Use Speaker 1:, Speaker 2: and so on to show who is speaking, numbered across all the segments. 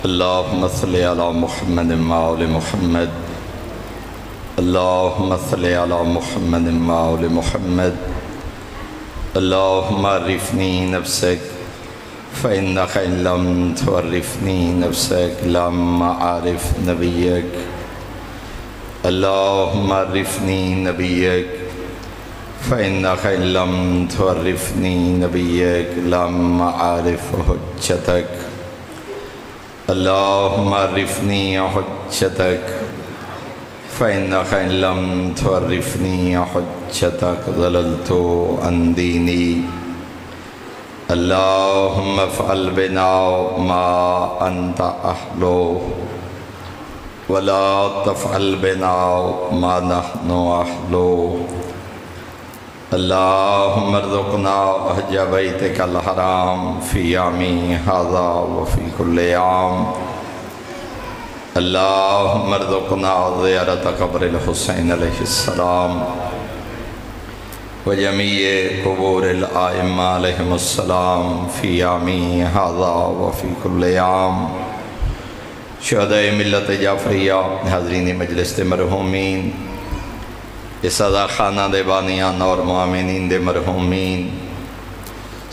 Speaker 1: اللهم صل على محمد وآل محمد اللهم صل على محمد وآل محمد اللهم عرفني نفسك فإنك إن لم تعرفني نفسك لم أعرف نبيك اللهم عرفني نبيك فإنك إن لم تعرفني نبيك لم أعرف حجتك اللهم عرفني حجتك فإنك إن لم تعرفني حجتك ضللت عن ديني اللهم افعل بنا ما أنت أهله ولا تفعل بنا ما نحن أهله اللهم ارزقنا حج بيتك الحرام في يومي هذا وفي كل يوم اللهم ارزقنا زيارة قبر الحسين عليه السلام وجميع قبور الآئمة عليهم السلام في يومي هذا وفي كل يوم شہداء ملت جعفریہ حاضرین مجلس دے مرحومین اس عزا خانہ دے بانیان اور مومنین دے مرحومین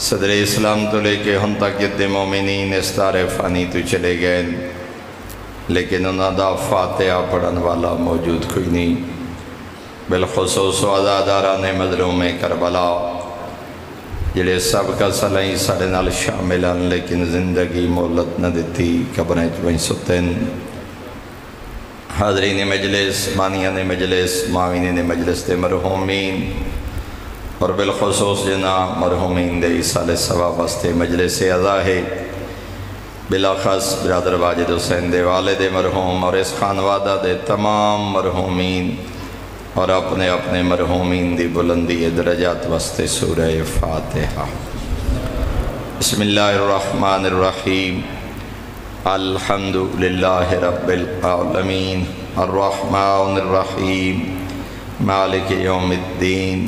Speaker 1: صدر اسلام تو لے کے ہن تک جد مومنین اس دار فانی تو چلے گئے لیکن انہاں دا فاتحہ پڑھن والا موجود کوئی نہیں بالخصوص عزاداران مظلوم کربلا جڑے سب کا صلحیں ساڑھے نال شاملان لیکن زندگی مولت نہ دیتی قبریں چوئیں ستن حاضرین مجلس مانیان مجلس معاونین مجلس دے مرحومین اور بالخصوص جنا مرحومین دے ایسال ثواب واسطے مجلس عزا ہے بلاخص برادر واجد حسین دے والد مرحوم اور اس خانوادہ دے تمام مرحومین اور اپنے اپنے مرحومین دی بلندی درجات واسطے سورہ فاتحہ بسم اللہ الرحمن الرحیم الحمدللہ رب العالمین الرحمن الرحیم مالک یوم الدین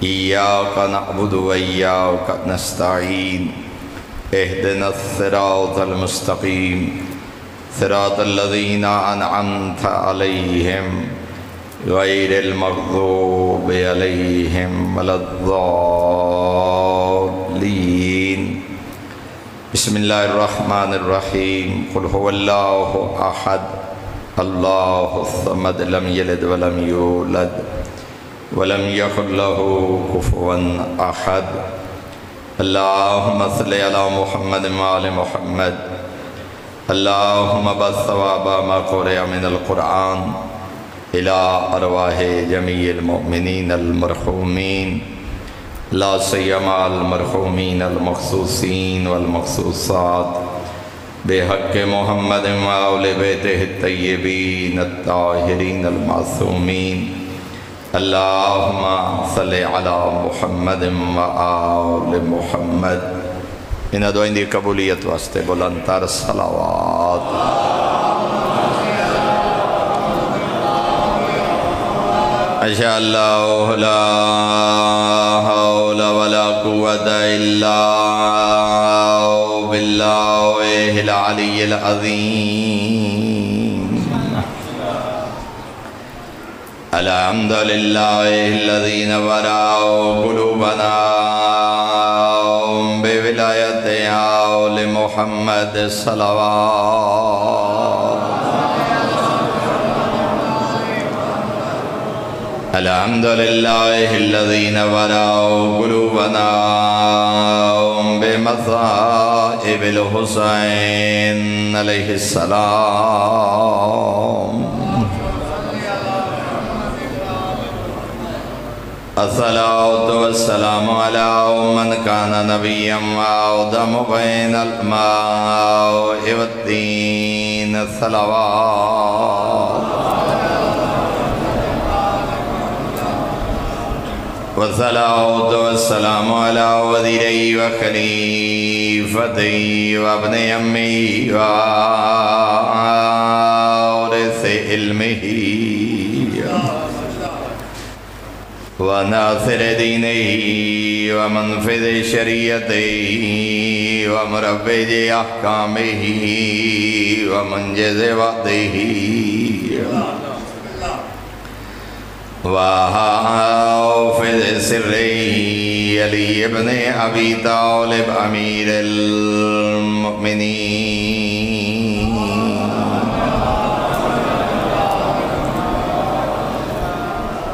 Speaker 1: ایاک نعبد و ایاک نستعین اہدنا الصراط المستقیم صراط الذین انعمت علیہم غیر المغضوب علیہم ولا الضالین بسم اللہ الرحمن الرحیم قل هو اللہ احد اللہ الصمد لم یلد ولم یولد ولم یکن له کفوا احد اللہم صل علی محمد وآل محمد اللہم بث ثواب ما قرئ من القرآن إلى أرواح جميع المؤمنين المرحومين لا سيما المرحومين المخصوصين والمخصوصات بحق محمد وآل بيته الطيبين الطاهرين المعصومين اللهم صل على محمد وآل محمد ان دعائیں دی قبولیت واسطے بلند تر صلوات اشاء اللہ لا حول ولا قوة الا باللہ العلی العظیم الحمدللہ الذی نور قلوبنا بولایت آل محمد صلوات الحمدللہ الذی نور قلوبنا بمصائب الحسین علیہ السلام الصلاة والسلام علی من کان نبیا وآدم بین الماء والدین صلوات والصلاة والسلام على وزيري وخليفتي وابن أمي وارث علمه وناصر دینه ومنفذ شریعته ومروج احکامه ومنجز وعده وحافظ سره علی ابن ابی طالب امیر المؤمنین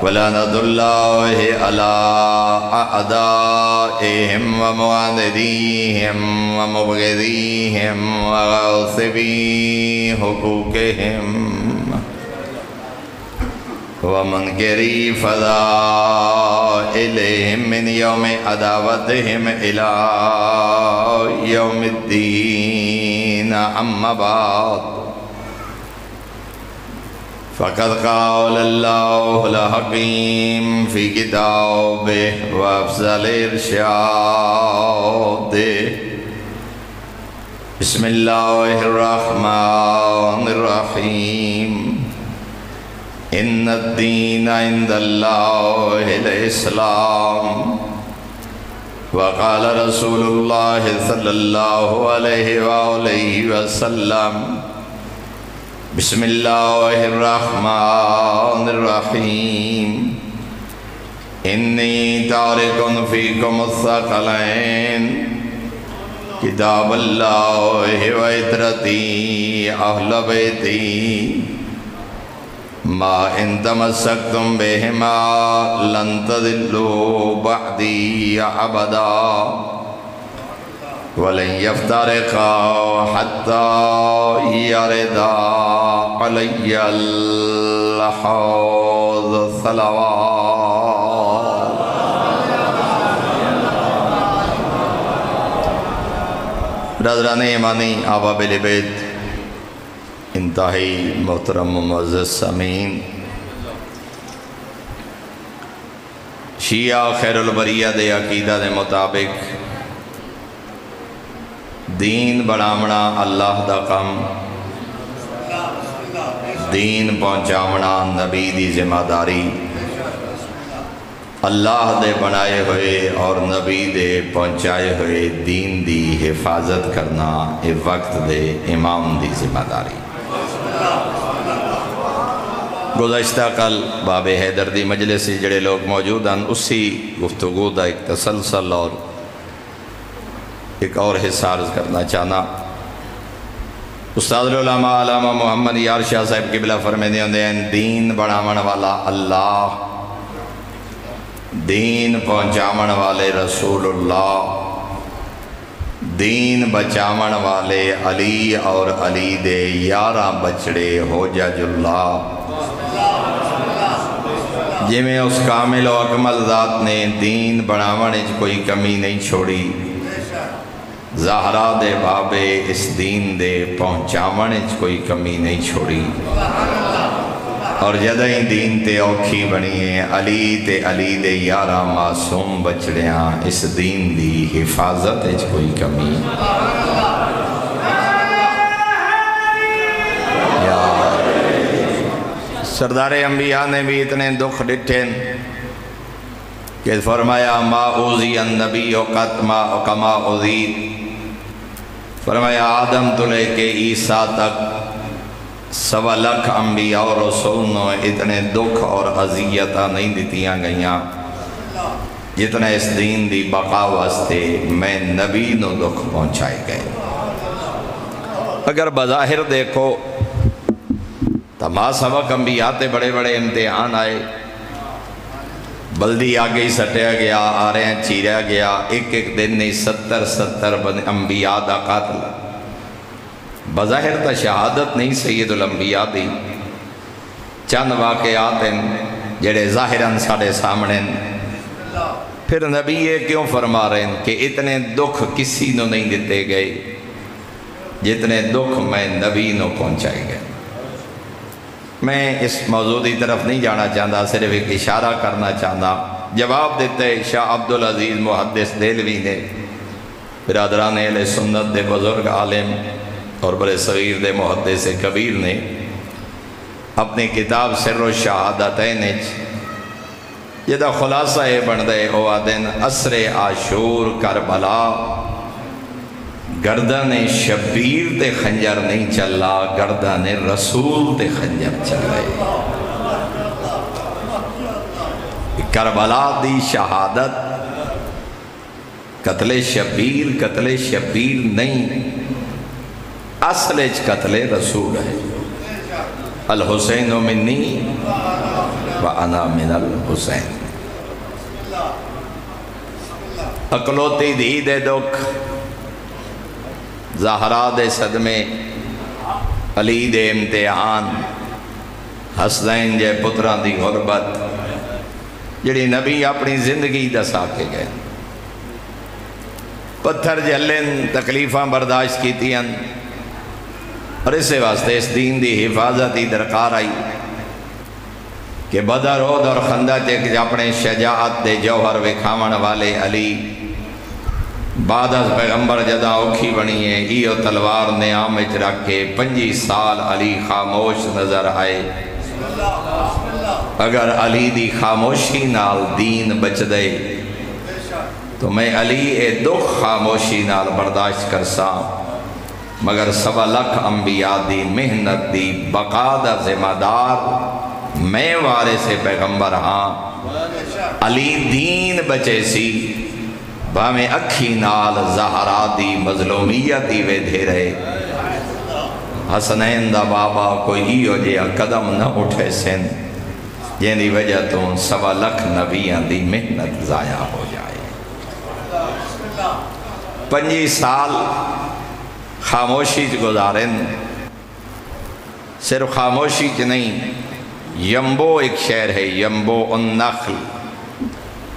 Speaker 1: ولعنۃ اللہ علی اعدائهم ومعاندیهم ومبغضیهم وغاصبی حقوقهم ومنکری فضائلهم من یوم عداوتهم الى یوم الدین اما بعد فقد قال اللہ الحکیم فی کتابہ وافضل ارشاد بسم اللہ الرحمن الرحیم ان الدین عند اللہ الاسلام وقال رسول اللہ صلی اللہ علیہ وآلہ وسلم بسم اللہ الرحمن الرحیم انی تارک فیکم الثقلین کتاب اللہ و عطرتی اہل بیتی ما ان تمسکتم بہما لن تضلوا بعدی ابدا ولن یفترقا حتی یردا علی الحوض صلوات برادران ایمانی احباب اہل بیت انتہائی محترم و معزز سامعین، شیعہ خیر البریہ دے عقیدہ دے مطابق دین بڑھامنا اللہ دا کم، دین پہنچامنا نبی دی ذمہ داری، اللہ دے بنائے ہوئے اور نبی دے پہنچائے ہوئے دین دی حفاظت کرنا اے وقت دے امام دی ذمہ داری۔ گزشتہ کل باب حیدر دی مجلس سے جڑے لوگ موجود ہیں اسی گفتگو دا ایک تسلسل اور ایک اور حصہ عرض کرنا چاہنا۔ استاد العلماء علامہ محمد یار شاہ صاحب قبلہ فرمیندے ہیں دین بڑھامن والا اللہ، دین پہنچامن والے رسول اللہ، دین بچامن والے علی اور علی دے یارہ بچڑے حجج اللہ، جی میں اس کامل و اکمل ذات نے دین بڑھامن اچ کوئی کمی نہیں چھوڑی، زہرا دے بابے اس دین دے پہنچامن اچ کوئی کمی نہیں چھوڑی، اور جدائیں دین تے اوکھی بنیے علی تے علی دے یارہ معصوم بچڑیاں اس دین دی حفاظت اچ کوئی کمی سردار انبیاء نے بھی اتنے دکھ ڈٹھیں کہ فرمایا ما اوزی النبی قط ما کما اوزید، فرمایا آدم تو لے کے عیسیٰ تک 1.25 لاکھ انبیاء اور رسولوں اتنے دکھ اور اذیتاں نہیں دیتیاں گئیاں جتنے اس دین دی بقا واسطے میں نبی نو دکھ پہنچائے گئے۔ اگر بظاہر دیکھو تمہا سبق انبیاء تے بڑے بڑے امتحان آئے، بلدی آگے ہی سٹیا گیا، آرہیں چیریا گیا، ایک ایک دن نہیں 70 انبیاء دا قاتل، بظاہر تا شہادت نہیں سید الانبیاء دی، چند واقعات ہیں جڑے ظاہراً ساڑے سامنے، پھر نبی یہ کیوں فرما رہے ہیں کہ اتنے دکھ کسی نو نہیں دیتے گئے جتنے دکھ میں نبی نو پہنچائے گئے۔ میں اس موضوع کی طرف نہیں جانا چاہتا، صرف ایک اشارہ کرنا چاہتا۔ جواب دیتے شاہ عبدالعزیز محدث دہلوی نے، برادران اہل سنت دے بزرگ عالم اور بڑے صغیر دے محدث کبیر نے اپنی کتاب سر الشہادتین جدا خلاصہ یہ بن دے او آدن عصر عاشور کربلا گردن شبیر تے خنجر نہیں چلا، گردن رسول تے خنجر چلے۔ کربلا دی شہادت قتل شبیر نہیں، اصل قتل رسول ہے۔ الحسین منی وانا من الحسین۔ اکلوتی دھی دے دکھ، زہرا دے صدمے، علی دے امتحان، حسنین جے پتران دی غربت، جڑی نبی اپنی زندگی دسا کے گئے، پتھر جلن تکلیفاں برداشت کی تین، اور اسے واسطے اس دین دی حفاظتی درکار آئی کہ بدر احد اور خندق کے اپنے شجاعت دے جوہر وکھاون والے علی بعد از پیغمبر جدا اوکھی بنی ہے، ایو تلوار نیام وچ رکھ کے 25 سال علی خاموش نظر آئے۔ اگر علی دی خاموشی نال دین بچ دے تو میں علی اے دکھ خاموشی نال برداشت کرساں، مگر 1.25 لاکھ انبیاء دی محنت دی بقا دا ذمہ دار میں وارث پیغمبر ہاں۔ علی دین بچے سی بھامیں اکھی نال زہرا دی مظلومیت دی وے دھے رہے۔ حسنین دا بابا کوئی ہیو جیا قدم نہ اٹھے سن، جن دی وجہ تو 1.25 لاکھ نبیان دی محنت ضائع ہو جائے۔ 25 سال خاموشی چ گزارن، صرف خاموشی چ نہیں، ینبو ایک شہر ہے، ینبو النخل،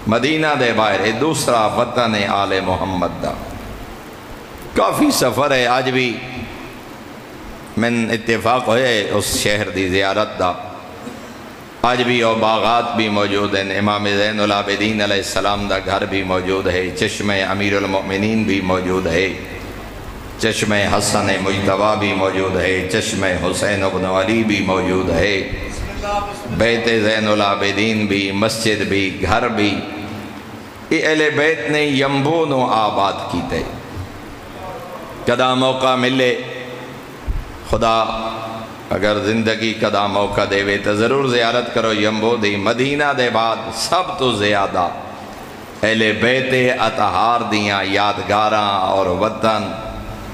Speaker 1: مدینہ دے باہر، دوسرا وطن آل محمد دا۔ کافی سفر ہے، آج بھی من اتفاق ہوئے اس شہر دی زیارت دا، آج بھی وہ باغات بھی موجود ہیں، امام زین العابدین علیہ السلام دا گھر بھی موجود ہے، چشمہ امیر المؤمنین بھی موجود ہے، چشمہ حسن مجتبیٰ بھی موجود ہے، چشمہ حسین ابن علی بھی موجود ہے، بیت زین العابدین بھی، مسجد بھی، گھر بھی۔ یہ اہل بیت نے ینبو نو آباد کیتے۔ کدا موقع ملے، خدا اگر زندگی کدا موقع دے وے تو ضرور زیارت کرو ینبو دی۔ مدینہ دے بعد سب تو زیادہ اہل بیت اطہار دیاں یادگاراں اور وطن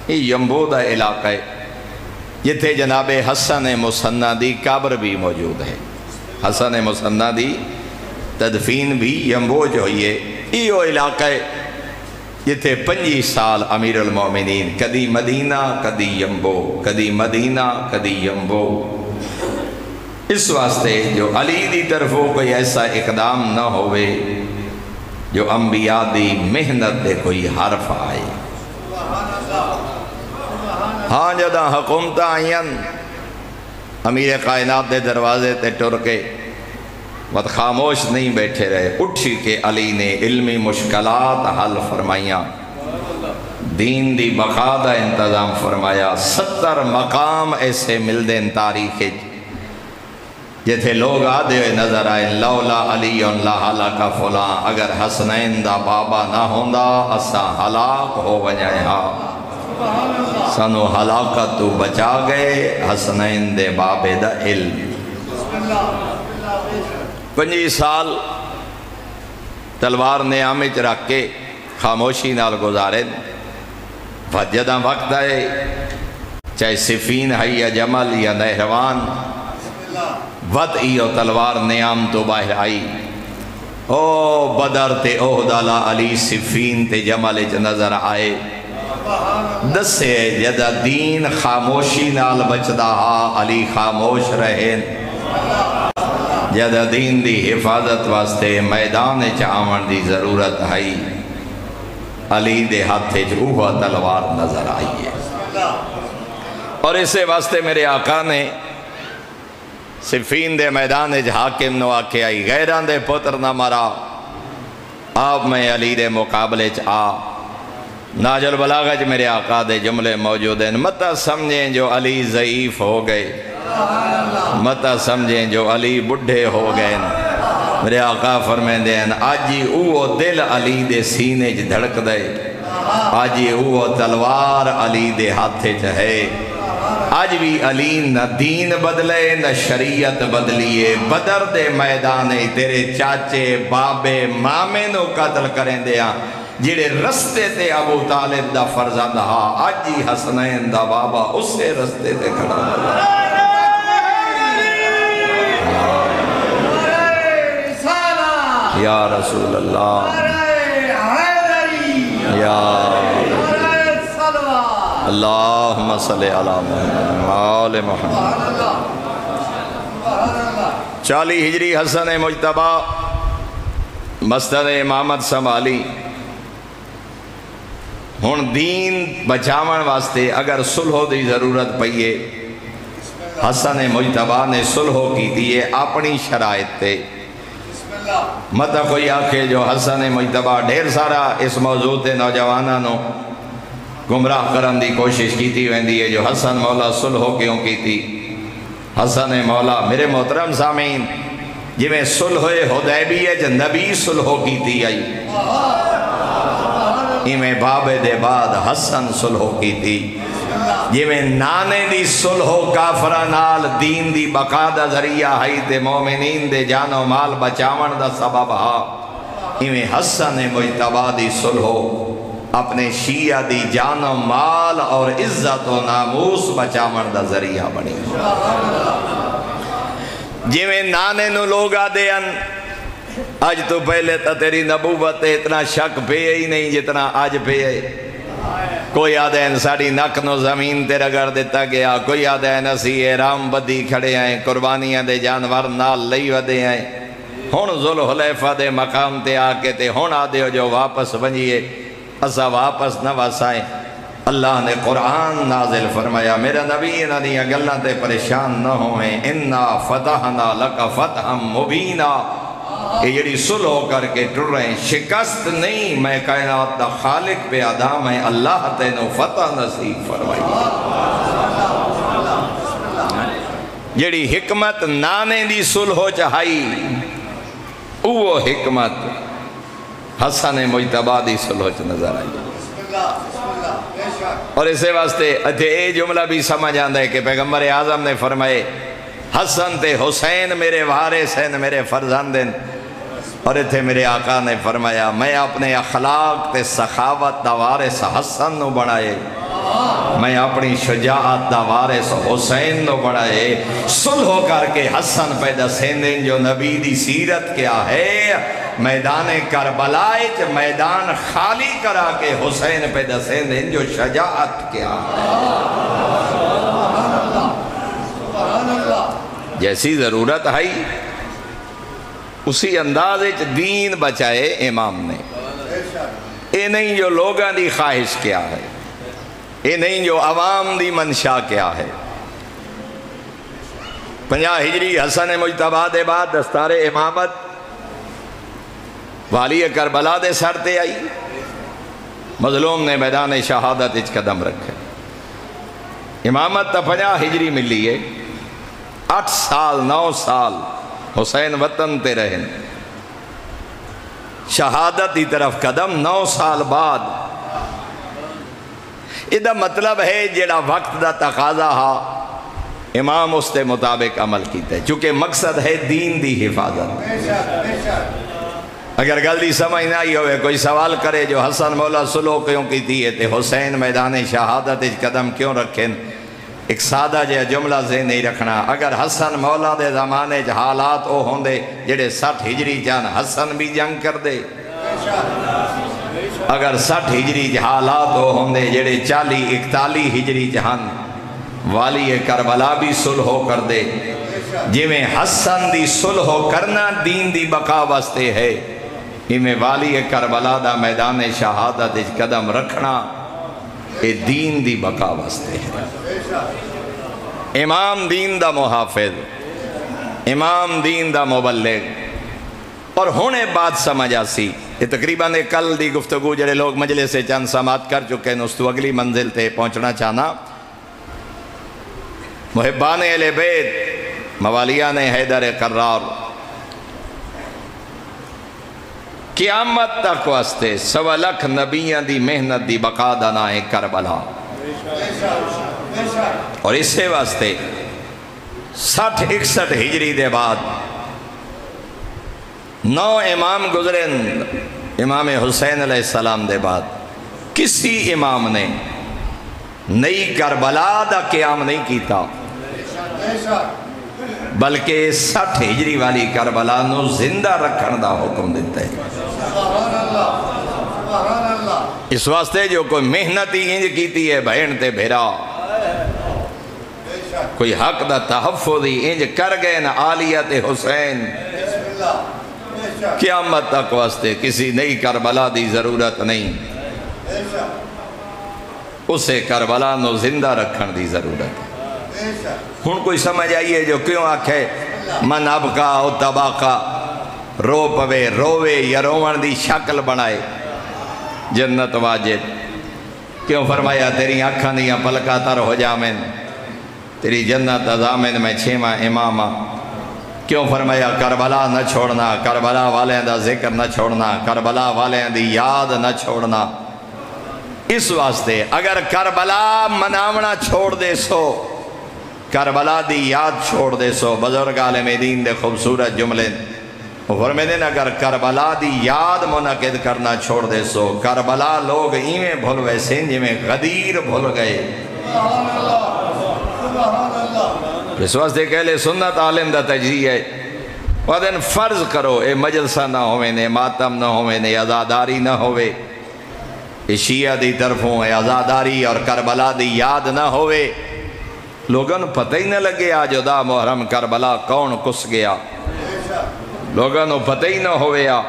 Speaker 1: یہ ینبو دا علاقہ ہے، جتھے جناب حسن مصنع دی قبر بھی موجود ہے۔ حسن مصنع دی تدفین بھی ینبو جو ہوئی ہے، یہ علاقہ ہے جتھے 25 سال امیر المومنین کدی مدینہ کدی ینبو، کدی مدینہ کدی ینبو۔ اس واسطے جو علی دی طرفوں کوئی ایسا اقدام نہ ہوئے جو انبیاء دی محنت دے کوئی حرف آئے۔ ہاں جدہ حکومت آئین امیر کائنات دے دروازے تے ٹر کے وقت خاموش نہیں بیٹھے رہے، اٹھی کے علی نے علمی مشکلات حل فرمائیاں، دین دی بقا دا انتظام فرمایا۔ 70 مقام ایسے مل دیں تاریخ جتھے لوگ آدھے ہوئے نظر آئے، لولا علی لا ہلاک فلاں، اگر حسنین دا بابا نہ ہوندا اساں ہلاک ہو ونجائے ہاں، سانو ہلاکت تو بچا گئے حسنین دے بابے دا علم۔ 25 سال تلوار نے آمچ رکھ کے خاموشی نال گزارے، جدہ وقت آئے چاہے صفین ہے یا جمل یا نہروان، وط ایو تلوار نیام تو باہر آئی۔ او بدر تے احد علی صفین تے جمل چ نظر آئے، دسے جدہ دین خاموشی نال بچدا ہا علی خاموش رہن، جدہ دین دی حفاظت واسطے میدان چاون دی ضرورت ہے، علی دے ہاتھے اوہ تلوار نظر آئی ہے۔ اور اسے واسطے میرے آقا نے صفین دے میدان حاکم نو آکے آئی، غیران دے پتر نہ مرا، آپ میں علی دے مقابلے آ۔ ناج البلاغہ میرے آقا دے جملے موجود ہیں، متہ سمجھیں جو علی ضعیف ہو گئے، متہ سمجھیں جو علی بڈھے ہو گئے، میرے آقا فرمیندے ہیں آج ہی اوہ دل علی دے سینے چ دھڑک دے، آج ہی اوہ تلوار علی دے ہاتھے چاہے، آج بھی علی نہ دین بدلے نہ شریعت بدلیے، بدر دے میدانے تیرے چاچے بابے مامے نو قتل کریں دیا، جڑے رستے تے ابو طالب دا فرزند ہا، آج ہی حسنین دا بابا اسے رستے تے کھڑا ہوا۔ یا رسول اللہ، یا اللہم صلی علی محمد آل محمد۔ 40 ہجری حسن مجتبہ مسجد امامت سنبھالی، ہن دین بچاون واسطے اگر صلح دی ضرورت پئیے، حسن مجتبہ نے صلح کی دیئے اپنی شرائط تے۔ مطلب کوئی آکھے جو حسن مجتبہ ڈھیر سارا اس موضوع تے نوجوانانوں گمراہ کرن دی کوشش کی تھی ویندی ہے جو حسن مولا صلح کیوں کی تھی؟ حسن مولا میرے محترم سامعین جی میں صلح حدیبیہ جو نبی صلح کی تھی آئی، میں بابے دے بعد حسن صلح کی تھی، جی میں نانے دی صلح کافرانال دین دی بقا دا ذریعہ ہائی تے مومنین دے جان و مال بچاون دا سبب ہا، میں حسن مجتبہ دی صلح اپنے شیعہ دی جان و مال اور عزت و ناموس بچاون دا ذریعہ بنی۔ جی میں نانے نو لوگ آدھے ان آج تو پہلے تا تیری نبوت اتنا شک پہ ہی نہیں جتنا آج پہ ہے۔ کوئی آدھے ان ساڑی نک نو زمین تے رگڑ دیتا گیا، کوئی آدھے ان اسی احرام بدی کھڑے آئیں، قربانیاں دے جانور نال لئی ودے آئیں، ہون ذوالحلیفہ دے مقام تے آکے تے ہون آدھے ہو جو واپس بنجیے، اسا واپس نہ واسائیں۔ اللہ نے قرآن نازل فرمایا میرا نبی انہاں دیاں گلاں تے پریشان نہ ہوئیں، اِنَّا فَتَحْنَا لَكَ فَتْحًا مُبِينًا، یہ جڑی صلح کر کے ٹر رہے ہیں شکست نہیں، میں کائنات دا خالق پہ آدم ہے، اللہ تینو فتح نصیب فرمائی۔ جڑی حکمت نانے دی صلح چاہائی وہ حکمت حسن مجتبہ دی صلح چ نظر آئی۔ اور اسے واسطے اے جملہ بھی سمجھ آندہ ہے کہ پیغمبر اعظم نے فرمائے حسن تے حسین میرے وارث ہیں میرے فرزند ہیں، اور اتھے میرے آقا نے فرمایا میں اپنے اخلاق تے سخاوت دا وارث حسن نو بنائے، میں اپنی شجاعت دا وارث حسین نو بنائے۔ صلح کر کے حسن پیدا سیندیں جو نبی دی سیرت کیا ہے، میدان کربلائے میدان خالی کرا کے حسین پیدا سیندیں جو شجاعت کیا ہے۔ جیسی ضرورت ہے اسی اندازے دین بچائے امام نے، اے نہیں جو لوگاں دی خواہش کیا ہے، اے نہیں جو عوام دی منشا کیا ہے۔ 50 ہجری حسن مجتبہ دے بعد دستار امامت والی کربلا دے سر تے آئی، مظلوم نے میدان شہادت اچ قدم رکھے۔ امامت تا 50 ہجری ملی ہے، 8 سال 9 سال حسین وطن تے رہن، شہادت کی طرف قدم 9 سال بعد۔ یہ مطلب ہے جڑا وقت دا تقاضا ہا امام اس کے مطابق عمل کیتا ہے، چونکہ مقصد ہے دین دی حفاظت۔ اگر گل سمجھ نہ آئی ہوئے کوئی سوال کرے جو حسن مولا صلح کیوں کی تھی تے حسین میدان شہادت قدم کیوں رکھیں، ایک سادہ جہا جملہ ذہن نہیں رکھنا۔ اگر حسن مولا دے زمانے حالات او ہوندے جڑے 60 ہجری جان حسن بھی جنگ کر دے، اگر 60 ہجری حالات او ہوندے جڑے 40 41 ہجری جہان والی کربلا بھی صلح کر دے، جی میں حسن دی صلح کرنا دین دی بقا واسطے ہے، میں والی کربلا دا میدان شہادت قدم رکھنا اے دین دی بقا واسطے ہے۔ امام دین دا محافظ، امام دین دا مبلغ۔ اور ہونے بات سمجھ آسی، یہ تقریباً کل دی گفتگو جڑے لوگ مجلس سے چند سماعت کر چکے ہیں، اس تو اگلی منزل تے پہنچنا چاہنا۔ محبان اہل بیت، موالیان حیدر قرار، قیامت تک واسطے 1.25 لاکھ نبیاں دی محنت دی بقا دا نام ہے کربلا، اور اسے واسطے 60-61 ہجری دے بعد 9 امام گزرے، امام حسین علیہ السلام دے بعد کسی امام نے نئی کربلا دا قیام نہیں کیتا، بلکہ 60 ہجری والی کربلا نو زندہ رکھن دا حکم دیتا ہے۔ اس واسطے جو کوئی محنت ہی انج کیتی ہے بہن تے بھیرا، کوئی حق دا تحفظ ہی انج کر گئے نا آلیت حسین، قیامت تک واسطے کسی نئی کربلا دی ضرورت نہیں، اسے کربلا نو زندہ رکھن دی ضرورت ہے۔ ہن کوئی سمجھ آئیے جو کیوں آکھے من ابکا او تباکا، رو پوے روے یا روون دی شکل بنائے جنت واجب، کیوں فرمایا تیری آنکھاں دیاں پلکا تر ہو جامن، تیری جنت ازامن میں 6واں امامہ، کیوں فرمایا کربلا نہ چھوڑنا، کربلا والے دا ذکر نہ چھوڑنا، کربلا والے دی یاد نہ چھوڑنا۔ اس واسطے اگر کربلا مناونا چھوڑ دے سو، کربلا دی یاد چھوڑ دے سو، بزرگ عالم دین دے خوبصورت جملے فرمائے دیں اگر کربلا دی یاد منعقد کرنا چھوڑ دے سو، کربلا لوگ ایویں بھول ویسے جی میں غدیر بھول گئے۔ اس واسطے کہلے سنت عالم دا تجزیہ ہے، ودن فرض کرو اے مجلسہ نہ ہوئے نے، ماتم نہ ہوئے نے، عزاداری نہ ہوئے، اے شیعہ دی طرفوں اے عزاداری اور کربلا دی یاد نہ ہوئے، لوگوں پتہ ہی نہ لگے آج 10 محرم کربلا کون کس گیا، لوگوں پتہ ہی نہ ہوئے آ۔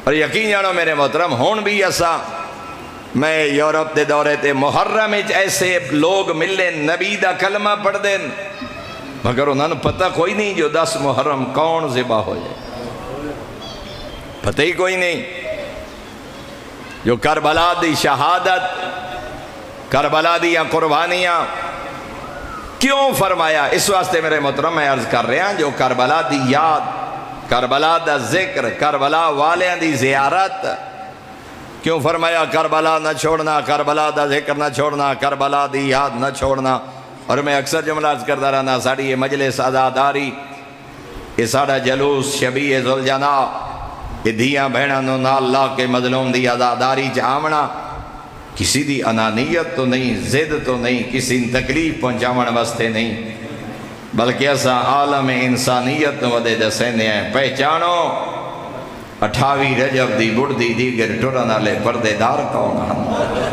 Speaker 1: اور یقین جانو میرے محترم ہون بھی ایسا، میں یورپ دے دورے تے محرم ایسے لوگ ملے نبی دا کلمہ پڑھ دیں، مگر انہوں نے پتہ کوئی نہیں جو 10 محرم کون ذبح ہو جائے، پتہ ہی کوئی نہیں۔ جو کربلا دی شہادت، کربلا دی قربانیاں کیوں فرمایا؟ اس واسطے میرے محترم میں عرض کر رہے ہیں جو کربلا دی یاد، کربلا دا ذکر، کربلا والیاں دی زیارت، کیوں فرمایا کربلا نہ چھوڑنا، کربلا دا ذکر نہ چھوڑنا، کربلا دی یاد نہ چھوڑنا۔ اور میں اکثر جملہ عرض کرتا رہنا، ساڑھی یہ مجلس عزاداری، یہ ساڑھا جلوس شبیع ذوالجناح، یہ دھیاں بہنوں نال اللہ کے مظلوم دی عزاداری جامنا، کسی دی انانیت تو نہیں، زد تو نہیں، کسی تکلیف پہنچاون واسطے نہیں، بلکہ ایسا عالم انسانیت ودے دسینے ہیں۔ پہچانو 28 رجب دی بڑھ دی دیگر ٹرن والے پردے دار کون ہیں؟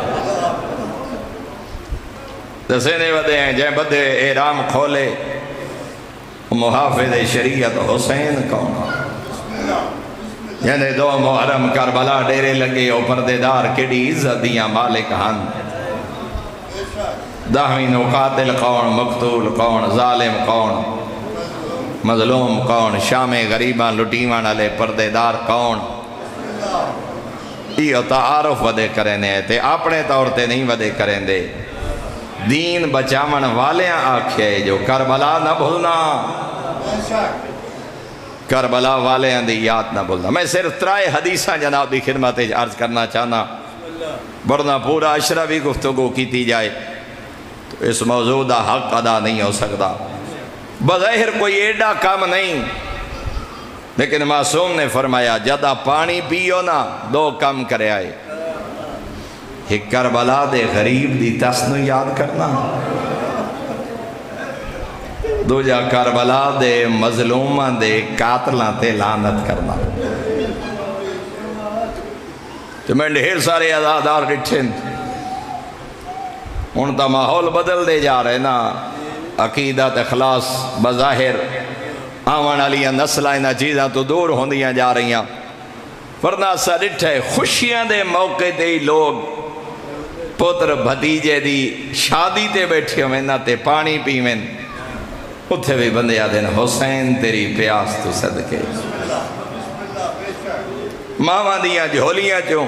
Speaker 1: دسینے ودے ہیں جے بدے احرام کھولے محافظ شریعت حسین کون ہیں؟ یعنی 2 محرم کربلا ڈیرے لگے او پردے دار کیڑی عزت دیاں مالک ہن، 10ویں نو قاتل کون، مقتول کون، ظالم کون، مظلوم کون، شام غریباں لٹیوان والے پردے دار کون، یہ تعارف ودے کرنے تے اپنے طور تے نہیں ودے کریں دے، دین بچاون والیاں آکھے جو کربلا نہ بھولنا، کربلا والیاں دی یاد نہ بھولنا۔ میں صرف 3 حدیثاں جناب دی خدمت عرض کرنا چاہنا، ورنہ پورا عشرہ بھی گفتگو کیتی جائے تو اس موضوع دا حق ادا نہیں ہو سکتا۔ بظاہر کوئی ایڈا کام نہیں، لیکن معصوم نے فرمایا جدہ پانی پیو نا 2 کام کرے آئے، ایک کربلا دے غریب دی تسنو یاد کرنا، دوجا کربلا دے مظلومہ دے قاتلہ تے لعنت کرنا۔ تو میں ڈھیر سارے عزادار ڈٹھن، ان تا ماحول بدل دے جا رہے نا، عقیدت اخلاص بظاہر آوان علیہ نسلہ انہا چیزاں تو دور ہوندیاں جا رہی ہیں، ورنہ سا ڈٹھے خوشیاں دے موقع دے لوگ پتر بھتیجے دی شادی تے بیٹھے ہوئے نا تے پانی پیویں، اتھے بھی بندے آدھیں حسین تیری پیاس تو صدقے، ماما دیاں جھولیاں چوں،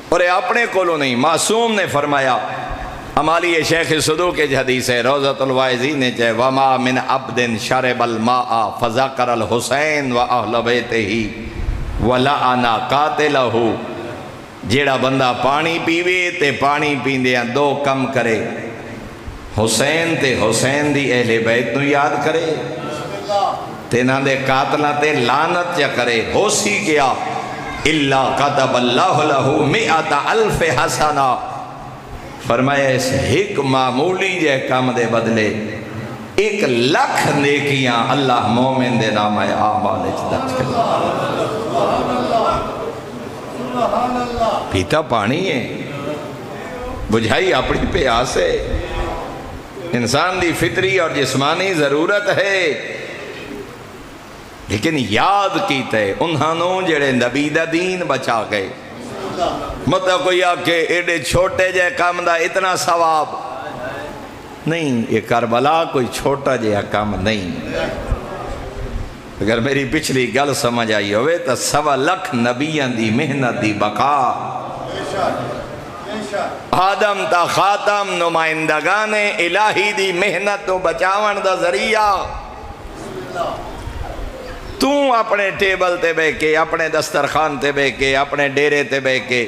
Speaker 1: اور اپنے کولو نہیں۔ معصوم نے فرمایا، ہماری شیخ صدوق کے حدیث ہے، روضۃ الوائزین نے چاہے وَمَا مِنْ عَبْدٍ شَرِبَ الْمَاءَ فَذَكَرَ الْحُسَيْنَ وَأَهْلَ بَيْتِهِ وَلَعَنَ قَاتِلَهُ جیڑا بندہ پانی پیوے تے پانی پیندیاں دو کم کرے، حسین تے حسین دی اہل بیت نو یاد کرے تے نہ دے قاتلہ تے لعنت چا کرے، ہو سی کیا اِلَّا قَتَبَ اللَّهُ لَهُ مِئَةَ أَلْفِ حَسَنَةٍ فرمایا اس ایک معمولی جے کام دے بدلے 1,00,000 نیکیاں اللہ مومن دے نام اعمال درج کرے۔ پیتا پانی ہے، بجھائی اپنی پیاس ہے، انسان دی فطری اور جسمانی ضرورت ہے، لیکن یاد کیتے انہوں جڑے نبی دا دین بچا گئے۔ مطلب کوئی آکے ایڈے چھوٹے جے کام دا اتنا ثواب نہیں، یہ کربلا کوئی چھوٹا جے کام نہیں۔ اگر میری پچھلی گل سمجھ آئی ہوئے تو 1,00,000 نبیان دی محنت دی بقا، آدم تا خاتم نمائندگان الہی دی محنت تو بچاون دا ذریعہ، تو اپنے ٹیبل تے بے کے، اپنے دسترخوان تے بے کے، اپنے ڈیرے تے بے کے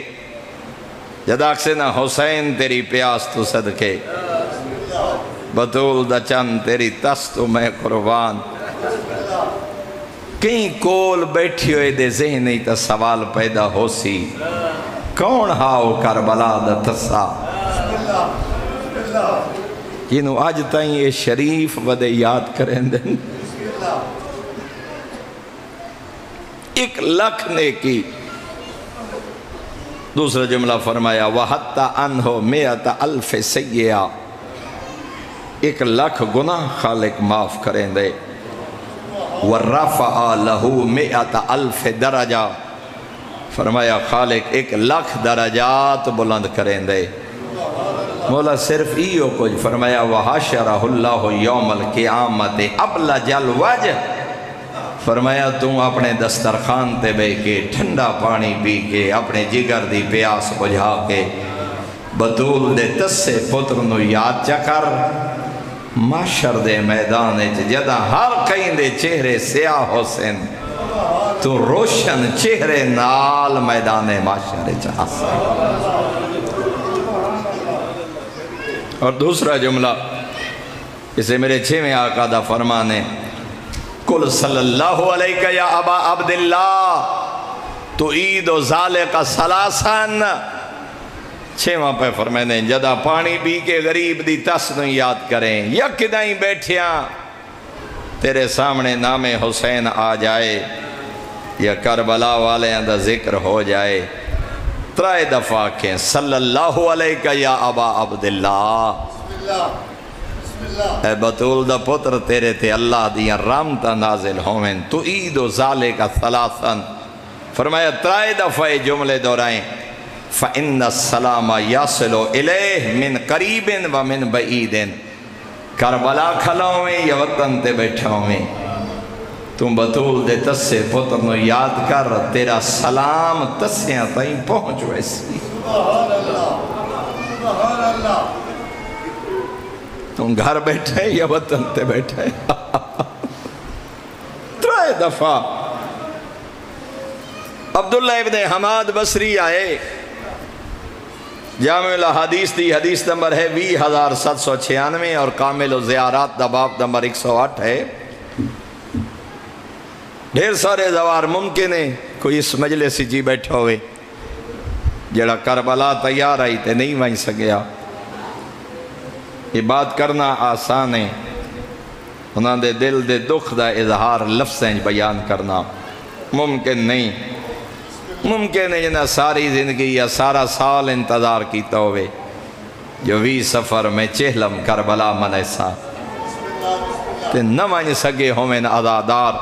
Speaker 1: جداک سے نہ حسین تیری پیاس تو صدقے، بطول دا چند تیری تس تو میں قربان، کہیں کول بیٹھی ہوئے دے ذہن نہیں تا سوال پیدا ہو سی، کون ہاؤ کربلا دا تسا؟ جنہوں آج تائیں یہ شریف ودے یاد کریں دیں، 1,00,000 نیکی۔ دوسرا جملہ فرمایا وَحَتَّى عَنْهُ مِئَةَ أَلْفِ سَيِّئَةٍ 1,00,000 گناہ خالق معاف کریں دے، وَرَفَعَ لَهُ مِئَةَ أَلْفِ دَرَجَةٍ فرمایا خالق 1,00,000 درجات بلند کریں دے۔ مولا صرف ایو کچھ فرمایا وَحَشَرَهُ اللَّهُ يَوْمَ الْقِيَامَةِ أَبْلَجَ الْوَجْهِ فرمایا تم اپنے دسترخوان تے بے کے ٹھنڈا پانی پی کے اپنے جگر دی پیاس بجھا کے بطول دے تسے پتر نو یاد چکر معاشر دے میدان جدہ ہر کہیں دے چہرے سیاہ حسین تو روشن چہرے نال میدان معاشر چاہتا۔ اور دوسرا جملہ اسے میرے 6ویں آقا دا فرمانے قل صلی اللہ علیہ یا ابا عبداللہ تو عید و ذالق سلاسن 6واں پہ فرمانے جدہ پانی پی کے غریب دی تس نو یاد کریں، یک دائیں بیٹھیاں تیرے سامنے نام حسین آ جائے یا کربلا والے دا ذکر ہو جائے، 3 دفعہ کہیں صلی اللہ علیہ یا ابا عبداللہ، اے بطول دا پتر تیرے تے اللہ دیاں رحمتاں نازل ہوئن تو عید و ذالک ثلاثاً فرمایا 3 دفعہ جملے دورائیں فَإِنَّ السَّلَامَ يَصِلُ إِلَيْهِ مِنْ قَرِيبٍ وَمِنْ بَعِيدٍ کربلا کھلاویں یا وطن تے بیٹھاویں تم بطول دے تسے پتر نو یاد کر تیرا سلام تسیاں تائیں پہنچ ویسی۔ سبحان اللہ سبحان اللہ، تم گھر بیٹھے یا وطن تے بیٹھے 3 دفعہ۔ عبداللہ ابن حماد بصری آئے، جامع الحدیث دی حدیث نمبر ہے 20,796 اور کامل الزیارات دا باب نمبر 108 ہے۔ ڈھیر سارے زوار ممکن ہے کوئی اس مجلس جی بیٹھا ہوئے جڑا کربلا تیار آئی تے نہیں وہیں سکیا، یہ بات کرنا آسان ہے، انہاں دے دل دے دکھ دا اظہار لفظیں بیان کرنا ممکن نہیں۔ ممکن ہے جنہاں ساری زندگی یا سارا سال انتظار کیتا ہوئے جو 20 سفر میں چہلم کربلا منیسا تے نہ مانج سکے ہومن عزادار۔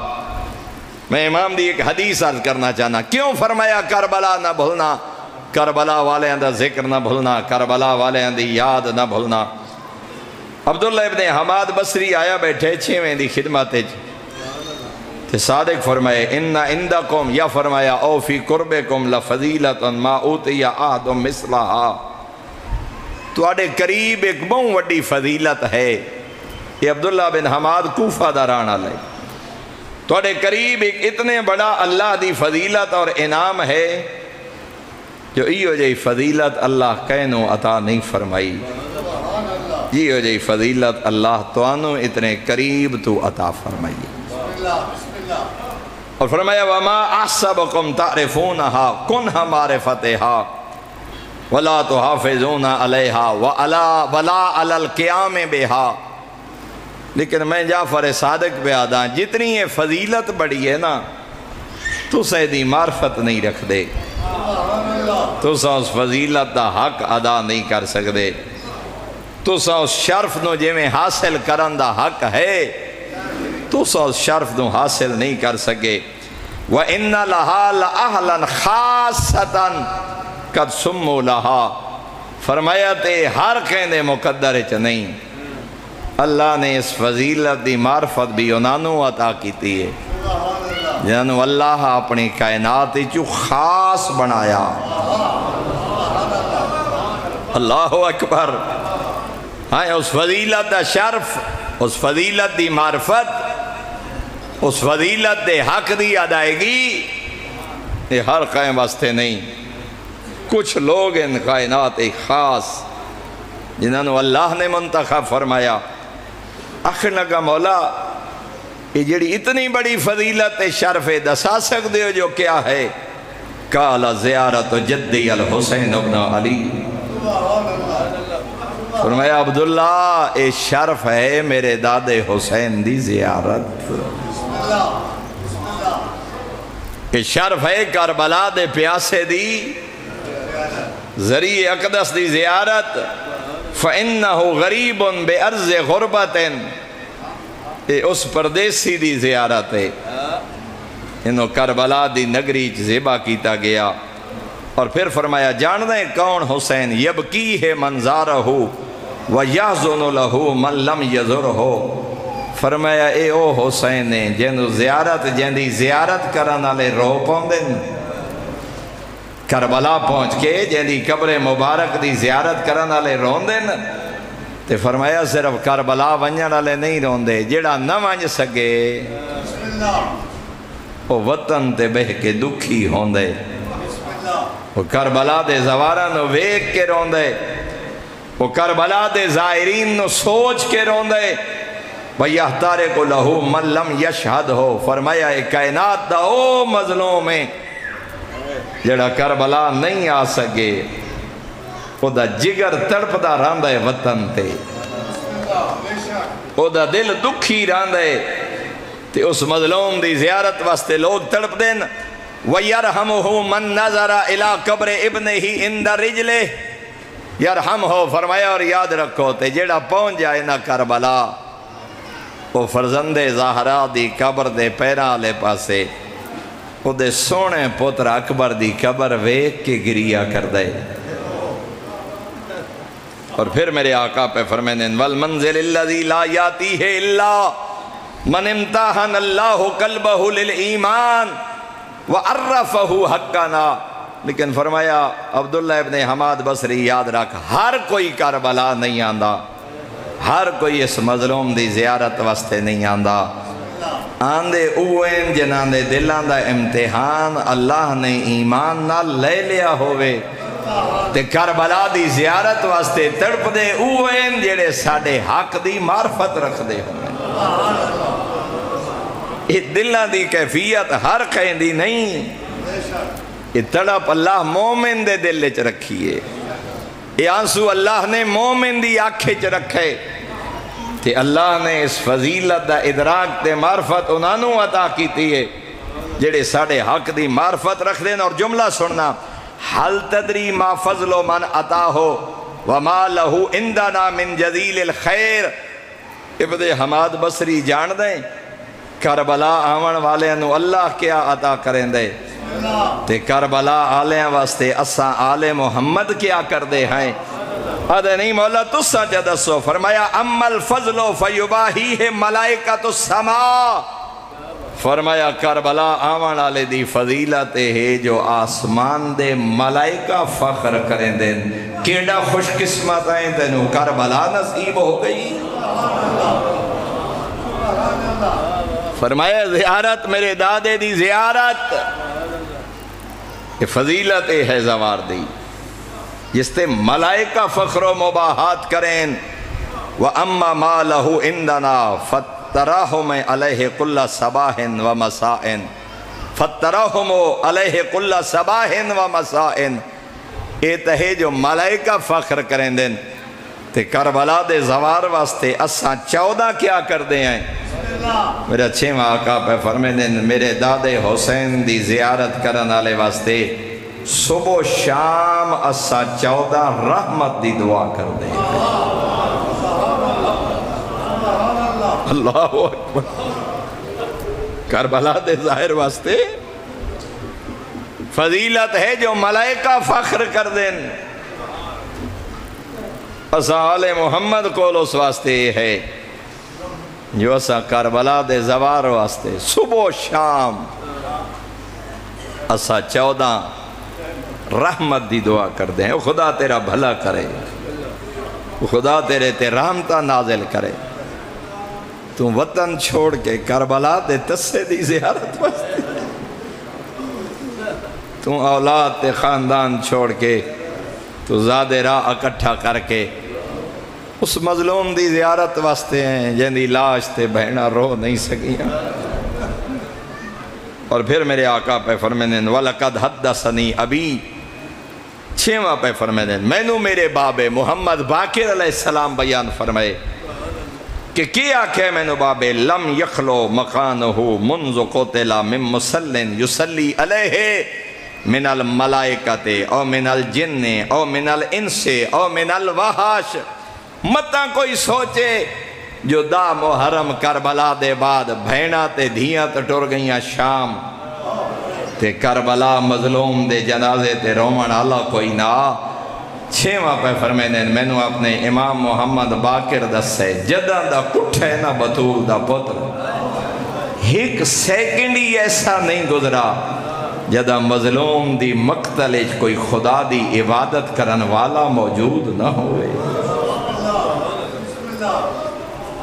Speaker 1: میں امام دی ایک حدیث عرض کرنا چاہنا، کیوں فرمایا کربلا نہ بھولنا، کربلا والے اندر ذکر نہ بھولنا، کربلا والے اندر یاد نہ بھولنا۔ عبداللہ ابن حماد بصری آیا بیٹھے 6ویں دی خدمت تے صادق فرمائے ان عندکم یا فرمایا او فی قربکم لفضیلت ما اوتی احد مثلہا، تو آڑے قریب ایک بہت وڈی فضیلت ہے۔ یہ عبداللہ بن حماد کوفہ دا رانا لے، توڑے قریب ایک اتنے بڑا اللہ دی فضیلت اور انعام ہے جو ایو جائی فضیلت اللہ کہنو عطا نہیں فرمائی، ایو جائی فضیلت اللہ توانو اتنے قریب تو عطا فرمائی۔ اور فرمایا وَمَا أَحْسَبَكُمْ تَعْرِفُونَهَا كُنْهَا مَعْرِفَتِهَا وَلَا تُحَافِظُونَ عَلَيْهَا وَلَا عَلَى الْقِيَامِ بِهَا۔ لیکن میں جعفر صادق پہ آدھا جتنی یہ فضیلت بڑی ہے نا تو سیدی معرفت نہیں رکھ دے، تو سا اس فضیلت دا حق ادا نہیں کر سکدے، تو سا اس شرف نو جے میں حاصل کرن دا حق ہے تو سا اس شرف نو حاصل نہیں کر سکے۔ وَإِنَّ لَهَا لَأَهْلًا خَاصَّةً قَدْ سُمُّوا لَهَا۔ فرمایا تے ہر کہنے مقدر چ نہیں، اللہ نے اس فضیلت دی معرفت بھی انہوں عطا کیتی ہے جنہوں اللہ اپنی کائنات چو خاص بنایا۔ اللہ اکبر۔ ہاں اس فضیلت دا شرف، اس فضیلت دی معرفت، اس فضیلت دے حق دی ادائیگی یہ ہر قائم واسطے نہیں، کچھ لوگ ان کائنات خاص جنہوں اللہ نے منتخب فرمایا۔ آخر لگا مولا یہ جڑی اتنی بڑی فضیلت شرف دسا سکتے ہو جو کیا ہے؟ قال زیارت جدی الحسین ابن علی۔ فرمایا عبداللہ اے شرف ہے میرے داد حسین دی زیارت، اے شرف ہے کربلا دے پیاسے دی ذریع اقدس دی زیارت۔ فَإِنَّهُ غَرِيبٌ بِأَرْضِ غُرْبَةٍ، یہ اس پردیسی دی زیارت ہے، انہوں کربلا دی نگری ذبح کیتا گیا۔ اور پھر فرمایا جان دیں کون حسین؟ یبکی ہے منظارہ وَيَحْزُنُ لَهُ مَنْ لَمْ يَزُرْهُ۔ فرمایا اے او حسین نے جنہوں زیارت جندی زیارت کرنا لے رو پوندن، کربلا پہنچ کے جیدی قبر مبارک دی زیارت کرنا لے روندن، تے فرمایا صرف کربلا ونجن لے نہیں روندے، جیڑا نہ ونج سکے وہ وطن تے بہ کے دکھی ہوندے، وہ کربلا دے زوارہ نو ویک کے روندے، وہ کربلا دے زائرین نو سوچ کے روندے۔ وَيَحْتَارِقُ لَهُ مَنْ لَمْ يَشْهَدْهُ۔ فرمایا ایک کائنات دا او مظلوم ہے جڑا کربلا نہیں آ سکے، او دا جگر تڑپ دا راندہ ہے وطن تے، او دا دل دکھی راندہ ہے تے اس مظلوم دی زیارت واسطے لوگ تڑپ دین۔ وَيَرْحَمُهُ مَنْ نَظَرَ إِلَىٰ قَبْرِ ابْنِهِ عِنْدَ رِجْلِهِ۔ یرحمہ، فرمایا اور یاد رکھو تے جڑا پہنچ جائے نا کربلا وہ فرزند زہرا دی قبر دے پیرا لے پاسے وہ دے سونے پتر اکبر دی قبر ویک کے گریا کر دے۔ اور پھر میرے آقا پہ فرمائیں والمنزل الذی لا یاتیہ الا من امتحن اللہ قلبہ للایمان وعرفہ حقنا۔ لیکن فرمایا عبداللہ ابن حماد بصری یاد رکھ ہر کوئی کربلا نہیں آندا، ہر کوئی اس مظلوم دی زیارت واسطے نہیں آندا، آندے اوین جنان دے دلان دا امتحان اللہ نے ایمان نہ لے لیا ہوئے تے کربلا دی زیارت واسطے تڑپ دے اوین جڑے ساڑے حق دی معرفت رکھ دے ہوئے۔ یہ دلان دی کیفیت ہر کہیں دی نہیں، یہ تڑپ اللہ مومن دے دل چ رکھیے، یہ آنسو اللہ نے مومن دی آنکھیں چ رکھے تے اللہ نے اس فضیلت دا ادراک تے معرفت انہوں عطا کیتی ہے جڑے ساڑے حق دی معرفت رکھ دیں۔ اور جملہ سننا حل تدری ما فضل من عطاہو وما لہو اندنا من جزیل الخیر۔ ابن حماد بصری جان دیں کربلا آون والے انہوں اللہ کیا عطا کریں دے تے کربلا آلیاں واسطے اساں آل محمد کیا کر دے ہیں؟ آدھے نہیں مولا تسا جدسو۔ فرمایا اما الفضل فیباہیہ ملائکۃ السماء۔ فرمایا کربلا آوان آلے دی فضیلت ہے جو آسمان دے ملائکہ فخر کریں دیں، کیڑا خوش قسمت آئیں تینوں کربلا نصیب ہو گئی۔ فرمایا زیارت میرے دادے دی زیارت یہ فضیلت ہے زوار دی جس تے ملائکہ فخر و مباحات کریں وَأَمَّا مَا لَهُ عِنْدَنَا فَاتَّرَاهُمْ عَلَيْهِ كُلَّ صَبَاحٍ وَمَسَاءٍ فَاتَّرَاهُمْ عَلَيْهِ كُلَّ صَبَاحٍ وَمَسَاءٍ اے تہے جو ملائکہ فخر کریں دیں تے کربلا دے زوار واسطے اساں 14 کیا کر دیں ہیں میرے اچھے آقا پہ فرمے دیں میرے دادے حسین دی زیارت کرن آلے واسطے صبح و شام اساں 14 رحمت دی دعا کر دیں اللہ اکبر کربلا دے ظاہر واسطے فضیلت ہے جو ملائکہ فخر کر دیں اساں آل محمد کو اس واسطے ہے جو اساں کربلا دے زوار واسطے صبح و شام اساں 14 رحمت دی دعا کر دیں خدا تیرا بھلا کرے خدا تیرے تے رحمتہ نازل کرے تو وطن چھوڑ کے کربلا دے تسے دی زیارت واسطے تو اولاد تے خاندان چھوڑ کے تو زادے راہ اکٹھا کر کے اس مظلوم دی زیارت واسطے ہیں جن دی لاش تے بہنا رو نہیں سکیاں اور پھر میرے آقا پہ فرمیدیں وَلَقَدْ حَدَّثَنِي أَبِي 6واں پہ فرمیدیں میں نو میرے بابے محمد باقر علیہ السلام بیان فرمائے کہ کیا کہ میں نو بابے لم یخلو مکانہو منذ قتلا من مسلن یسلی علیہ من الملائکت او من الجن او من الانس او من الوحاش متا کوئی سوچے جو دا محرم کربلا دے بعد بھینا تے دھیاں تے ٹر گئیاں شام تے کربلا مظلوم دے جنازے تے رومن اللہ کوئی نہ 6واں پہ فرمیدیں میں نو اپنے امام محمد باقر دسے جدہ دا کٹھے نہ بطول دا پتر ایک سیکنڈ ہی ایسا نہیں گزرا جدہ مظلوم دی مقتل کوئی خدا دی عبادت کرن والا موجود نہ ہوئے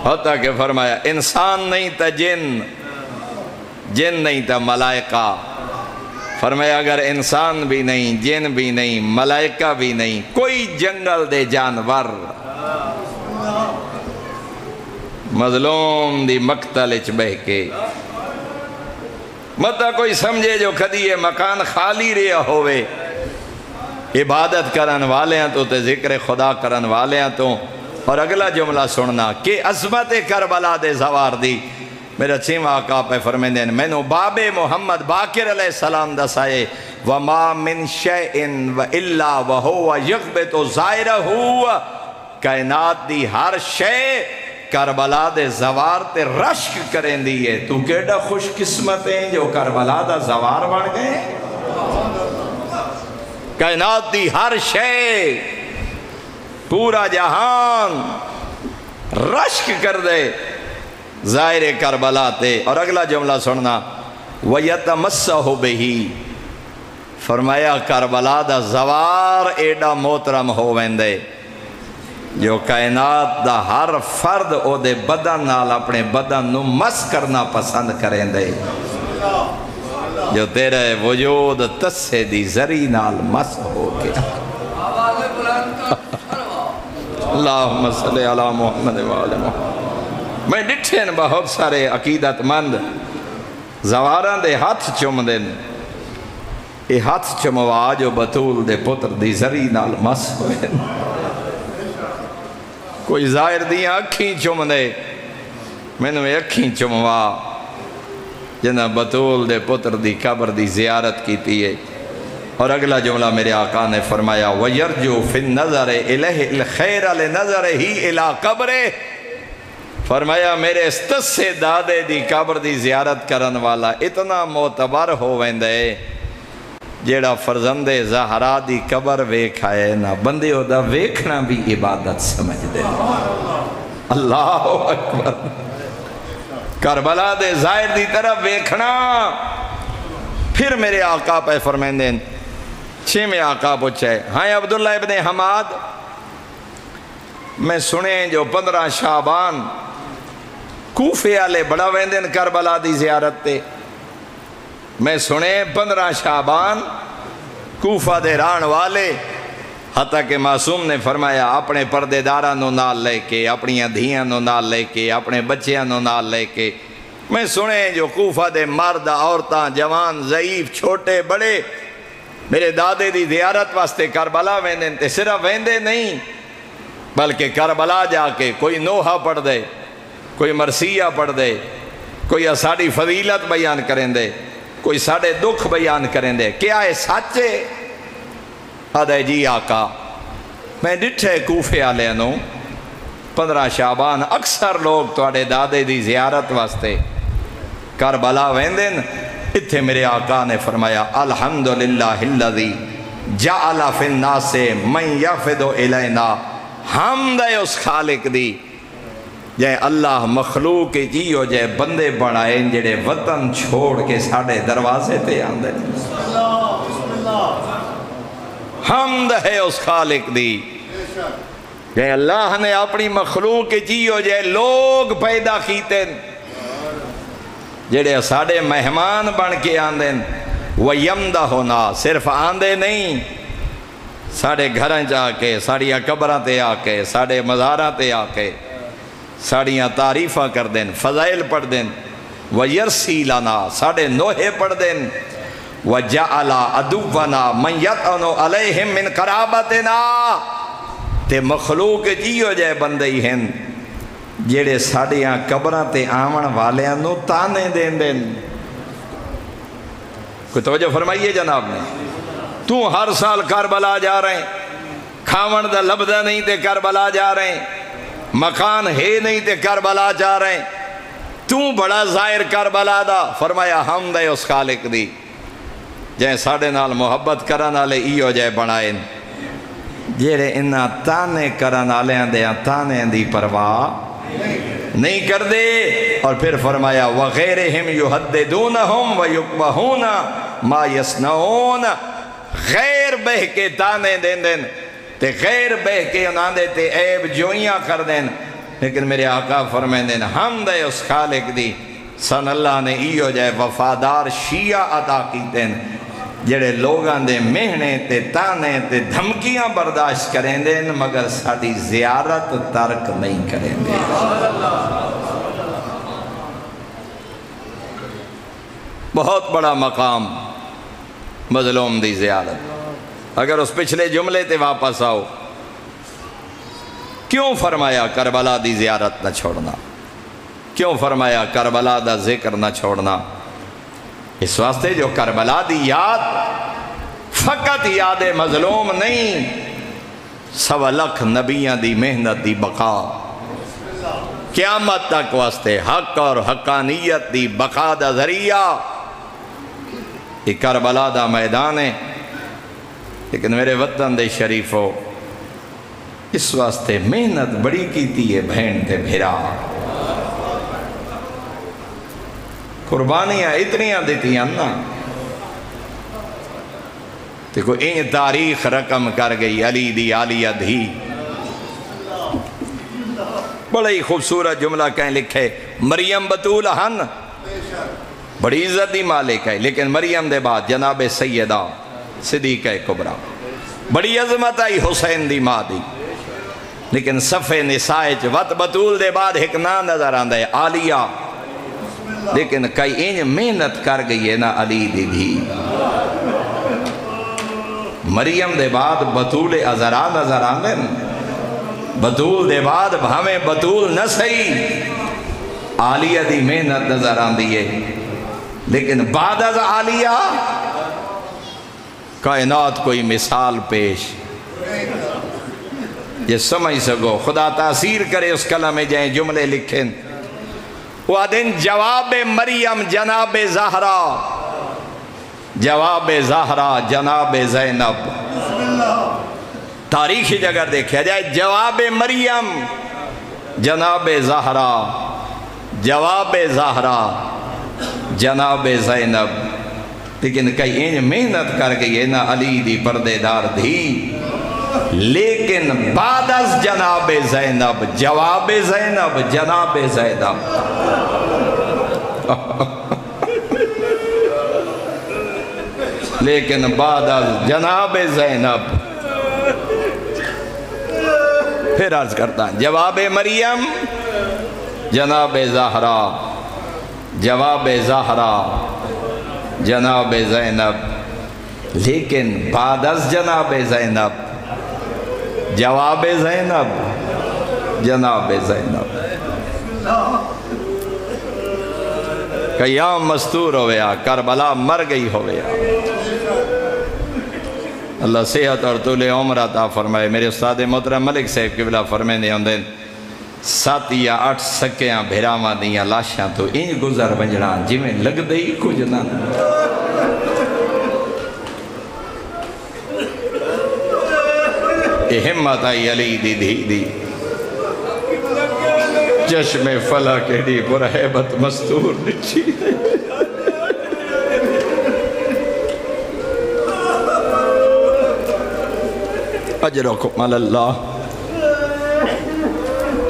Speaker 1: ہوتا کہ فرمایا انسان نہیں تا جن جن نہیں تا ملائکہ فرمایا اگر انسان بھی نہیں جن بھی نہیں ملائکہ بھی نہیں کوئی جنگل دے جانور مظلوم دی مقتل بہ کے مطلب کوئی سمجھے جو کدی یہ مکان خالی رہا ہوئے عبادت کرن والے ہیں تو تے ذکر خدا کرن والے ہیں تو اور اگلا جملہ سننا کہ عظمت کربلا دے زوار دی میرا 6واں آقا پہ فرمیدیں میں نو باب محمد باقر علیہ السلام دسائے وَمَا مِن شَيْءٍ وَإِلَّا وَهُوَ يَغْبِتُ ظَاہِرَهُ کائنات دی ہر شے کربلا دے زوار تے رشک کریں دیئے تو کیڑا خوش قسمت ہیں جو کربلا دا زوار بن گئے کائنات دی ہر شے پورا جہان رشک کر دے ظاہر کربلا تے اور اگلا جملہ سننا وَيَتَمَسَّهُ بِهِ فرمایا کربلا دا زوار ایڈا محترم ہو ویندے جو کائنات دا ہر فرد او دے بدن نال اپنے بدن نو مس کرنا پسند کریں دے جو تیرے وجود تسے دی زری نال مس ہو گیا اللہم صلی علی محمد وآل محمد میں ڈٹھیں بہت سارے عقیدت مند زواران دے ہاتھ چم دیں یہ ہاتھ چموا جو بطول دے پتر دی زری نال مس ہوئے کوئی ظاہر دیاں اکھیں چم دے میں نے اکھیں چموا جنہ بطول دے پتر دی قبر دی زیارت کی تیئے اور اگلا جملہ میرے آقا نے فرمایا وَيَرْجُو فِي النَّظَرِ إِلَيْهِ الْخَيْرَ لِنَظَرِهِ إِلَىٰ قَبْرِ فرمایا میرے استسے دادے دی قبر دی زیارت کرن والا اتنا معتبر ہو ویندے جیڑا فرزند زہرا دی قبر ویکھ آئے نا بندے ہو دا ویکھنا بھی عبادت سمجھ دے اللہ اکبر کربلا دے ظاہر دی طرف ویکھنا پھر میرے آقا پہ فرمیندیں 6 آقا پوچھے ہاں عبداللہ ابن حماد میں سنیں جو 15 شعبان کوفے والے بڑا ویندن کربلا دی زیارت تے. میں سنے 15 شعبان کوفہ دے ران والے، حتیٰ کہ معصوم نے فرمایا اپنے پردے داراں نو نال لے کے، اپنی دھیاں نو نال لے کے، اپنے بچیاں نو نال لے کے. میں سنے جو کوفہ دے مرد، عورتاں، جوان، ضعیف، چھوٹے بڑے میرے دادے دی زیارت واسطے کربلا ویندن تے صرف ویندے نہیں بلکہ کربلا جا کے کوئی نوحہ پڑھ دے، کوئی مرثیہ پڑھ دے، کوئی ساڑی فضیلت بیان کریں دے، کوئی ساڑے دکھ بیان کریں دے. کیا ہے سچے؟ آدھے جی آقا میں ڈٹھے کوفے آلے نو 15 شعبان اکثر لوگ توڑے دادے دی زیارت واسطے کربلا ویندن. اتھے میرے آقا نے فرمایا الحمدللہ الذی جعل فی الناس من یفد الینا. حمد ہے اس خالق دی جائے اللہ مخلوق جیو جائے بندے بنائے جڑے وطن چھوڑ کے ساڑھے دروازے تے آندے. حمد ہے اس خالق دی جائے اللہ نے اپنی مخلوق جیو جائے لوگ پیدا کیتے جڑے ساڑھے مہمان بن کے آندے. وَيَمْدَ ہونا صرف آندے نہیں، ساڑھے گھریں جا کے، ساڑھیاں قبراں تے آ کے، ساڑھے مزاراں تے آ کے ساڑھیاں تعریفہ کر دیں، فضائل پڑھ دیں. وَيَرْسِي لَنَا ساڑھے نوحے پڑھ دیں. وَجَعَلَ عَدُوَّنَا مَنْ يَطْعَنُ عَلَيْهِمْ مِنْ قَرَابَتِنَا. تے مخلوق جیو جائے بندے ہی ہیں جیڑے ساڑھیاں قبراں تے آمن والیاں نو تانے دیں دیں. کوئی توجہ فرمائیے جناب نے. تو ہر سال کربلا جا رہے ہیں، کھاون دا لبدہ نہیں تے کربلا جا رہے ہیں، مکان ہے نہیں تے کربلا جا رہے ہیں، تو بڑا ظاہر کربلا دا. فرمایا حمد ہے اس خالق دی جائے ساڑھے نال محبت کرن والے ایو جائے بنائیں جیڑے انہاں تانے کرن والیاں دے تانے دی پرواہ نہیں کر دے. اور پھر فرمایا وغیرہم یحددونہم ویقبہون ما یصنعون. غیر بہ کے تانے دیں دیں تے غیر بہ کے انہاں دے تے عیب جوئیاں کر دیں. لیکن میرے آقا فرمائیں دیں حمد ہے اس خالق دی سن اللہ نے ایو جائے وفادار شیعہ عطا کی دیں جڑے لوگاں دے مہنے تے تانے تے دھمکیاں برداشت کریں دیں مگر ساڑی زیارت ترک نہیں کریں دیں. بہت بڑا مقام مظلوم دی زیارت. اگر اس پچھلے جملے تے واپس آؤ، کیوں فرمایا کربلا دی زیارت نہ چھوڑنا؟ کیوں فرمایا کربلا دا ذکر نہ چھوڑنا؟ اس واسطے جو کربلا دی یاد فقط یاد مظلوم نہیں، 1.25 لاکھ نبیاں دی محنت دی بقا قیامت تک واسطے حق اور حقانیت دی بقا دا ذریعہ یہ کربلا دا میدان ہے. لیکن میرے وطن دے شریفو اس واسطے محنت بڑی کیتی ہے بہن تے بھیرا، قربانیاں اتنیاں دیتیاں نا تے کوئی این تاریخ رقم کر گئی علی دی عالیہ دھی. بڑا ہی خوبصورت جملہ کہیں لکھے مریم بطول ہن بڑی عزت دی مالک ہے، لیکن مریم دے بعد جناب سیدہ صدیقہ کبریٰ بڑی عظمت آئی حسین دی ماں دی. لیکن صفحے نسائج وط بطول دے بعد ایک نا نظر آندہ ہے عالیہ. لیکن کئی این محنت کر گئی ہے نا علی دی بھی. مریم دے بعد بطول ازرا نظر آندے، بطول دے بعد بھامیں بطول نہ صحیح عالیہ دی محنت نظر آندی ہے. لیکن بعد از عالیہ کائنات کوئی مثال پیش یہ سمجھ سکو. خدا تاثیر کرے اس کلمہ میں جائیں جملے لکھیں. وہ دن جواب مریم جناب زہرا، جواب زہرا جناب زینب. تاریخی جگہ دیکھا جائے جواب مریم جناب زہرا، جواب زہرا جناب زینب. لیکن کئی این محنت کر گئی ہے نا علی دی پردے دار دھی لیکن بعد از جناب زینب جواب زینب جناب زینب لیکن بعد از جناب زینب پھر عرض کرتا ہوں جواب مریم جناب زہرا جواب زہرا جناب زینب لیکن بعد از جناب زینب جواب زینب جناب زینب قیام مستور ہویا کربلا مر گئی ہویا اللہ صحت اور طول عمر عطا فرمائے میرے استاد محترم ملک صاحب قبلہ فرمیندے ہوندے 7 یا 8 سکیاں بھیراواں دیاں لاشاں تو انج گزر بنجڑاں جویں لگ دئی کچھ نہ ہمت آئی علی دی دی دی چشم فلا کیڑی برہیبت مستور نچی اجرکم اللہ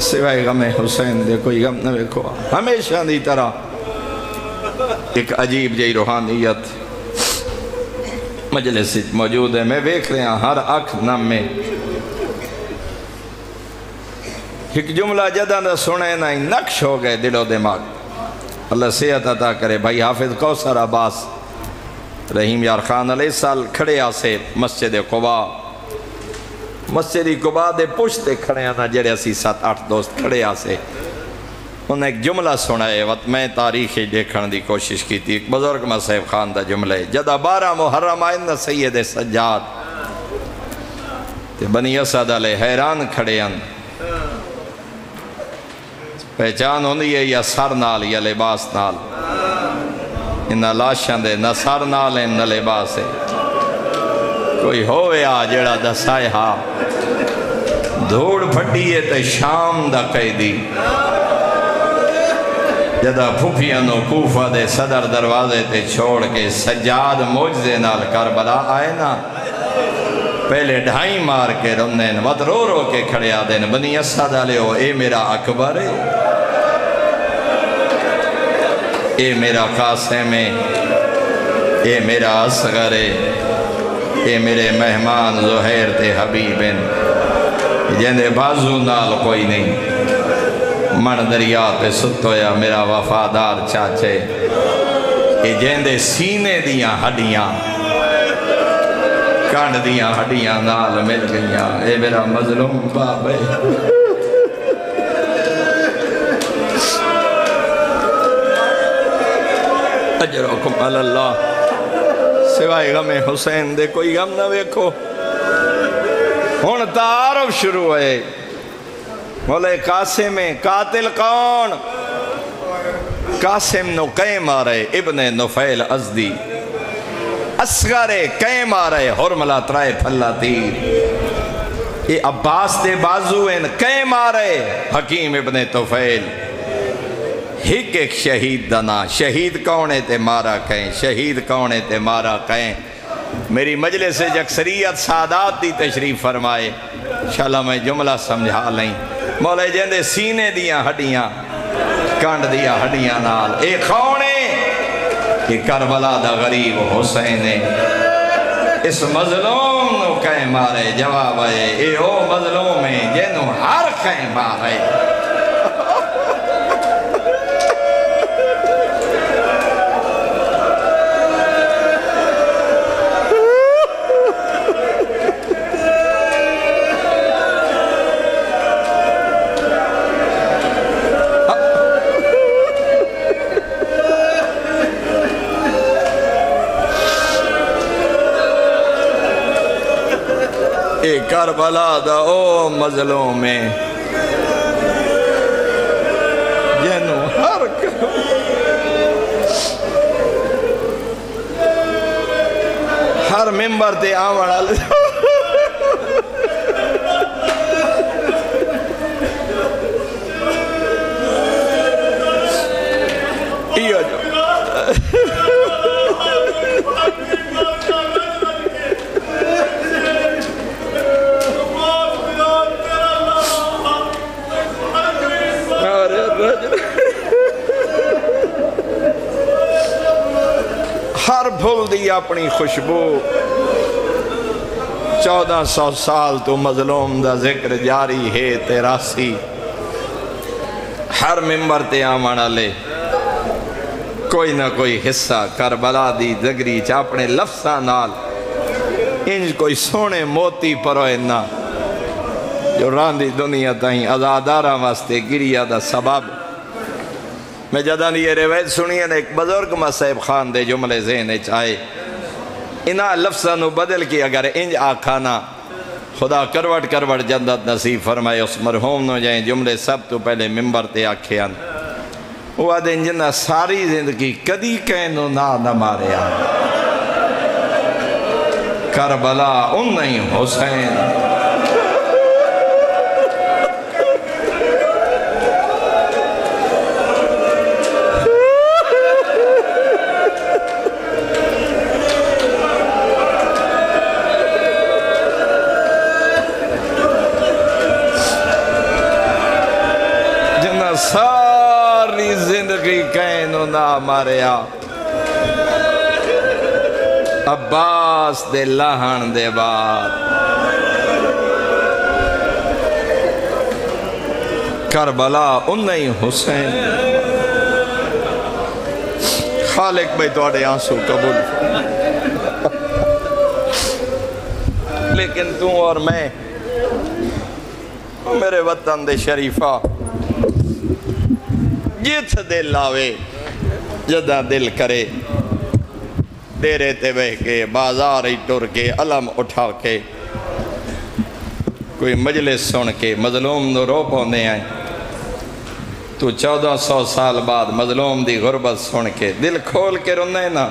Speaker 1: سوائے غم حسین دے کوئی غم نہ ویکھو ہمیشہ دی طرح ایک عجیب جئی روحانیت مجلس موجود ہے میں ویکھ رہے ہیں ہر اکھ نم میں ایک جملہ جدہ نہ سنے نہ نقش ہو گئے دل و دماغ اللہ صحت عطا کرے بھائی حافظ کوثر عباس رحیم یار خان علیہ سال کھڑے آسے مسجد قبا مسجد قبا دے پشتے کھڑے آنا جڑے اسی 7-8 دوست کھڑے آسے انہیں ایک جملہ سنائے وقت میں تاریخی دیکھن دی کوشش کی تھی ایک بزرگ مسیب خان دا جملہ جدہ 12 محرم آئین سید سجاد تے بنی اسد علیہ حیران کھڑے آن پہچان ہوندی ہے یا سر نال یا لباس نال انہا لاشاں دے نہ سر نال ہیں نہ لباس ہے کوئی ہوئے آ جڑا دسائے ہاں دھوڑ پھٹیے تے شام دا قیدی جدہ پھوپیانو کوفہ دے صدر دروازے تے چھوڑ کے سجاد موجزے نال کربلا آئے نا پہلے ڈھائی مار کے رنین ود رو رو کے کھڑے آدین بنی اسد علیہ ہو اے میرا اکبر ہے اے میرا قاسم ہے اے میرا اصغر ہے اے میرے مہمان زہیر تے حبیبن جندے بازو نال کوئی نہیں من دریا پہ ستویا میرا وفادار چاچے اے جندے سینے دیاں ہڈیاں کانڈ دیاں ہڈیاں نال مل گئیاں اے میرا مظلوم باپ ہے اجرکم اللہ سوائے غم حسین دے کوئی غم نہ ویکھو ہن تعارف شروع ہے بولے قاسم قاتل کون قاسم نو کئے مارے ابن نفیل ازدی اصغر کئے مارے حرملہ ترائے پھلا تیر یہ عباس دے بازو ان کئے مارے حکیم ابن طفیل ایک شہید دنا شہید کونے تے مارا کہیں شہید کونے تے مارا کہیں میری مجلس اکثریت سادات دی تشریف فرمائے انشاءاللہ میں جملہ سمجھا لیں مولا جندے سینے دیاں ہڈیاں کانڈ دیاں ہڈیاں نال اے کونے کہ کربلا دا غریب حسین اس مظلوم نو کہیں مارے جواب ہے اے او مظلوم ہے جنو ہر کہیں مارے اے کربلا دا او مظلوم ہے جنو ہر ہر ممبر تے آوڑا ایو جو ہر پھول دی اپنی خوشبو 1400 سال تو مظلوم دا ذکر جاری ہے تیرا سی ہر ممبر تے آمانا لے کوئی نہ کوئی حصہ کربلا دی دگری چاپنے لفظاں نال انج کوئی سونے موتی پروئے نہ جو راندی دنیا تائیں ازادارہ واسطے گریا دا سبب میں جدان یہ روایت سنی ہے ایک بزرگ مصیب خان دے جملے ذہنے چاہے انہا لفظاں نو بدل کی اگر انج آکھانا خدا کروٹ کروٹ جنت نصیب فرمائے اس مرحوم نو جائیں جملے سب تو پہلے ممبر تے آکھیاں وہ دن جنہ ساری زندگی کدی کہنو نہ مارے آ کربلا ان نہیں حسین ساری زندگی کہنو نہ ماریا عباس دے لہن دے بعد کربلا ان نہیں حسین خالق بھائی توڑے آنسو قبول لیکن تو اور میں میرے وطن دے شریفہ جیت دل لاوے جدہ دل کرے ڈیرے تے بہ کے بازار ہی ٹر کے علم اٹھا کے کوئی مجلس سن کے مظلوم نو رو پونے آئیں تو 1400 سال بعد مظلوم دی غربت سن کے دل کھول کے رنے نا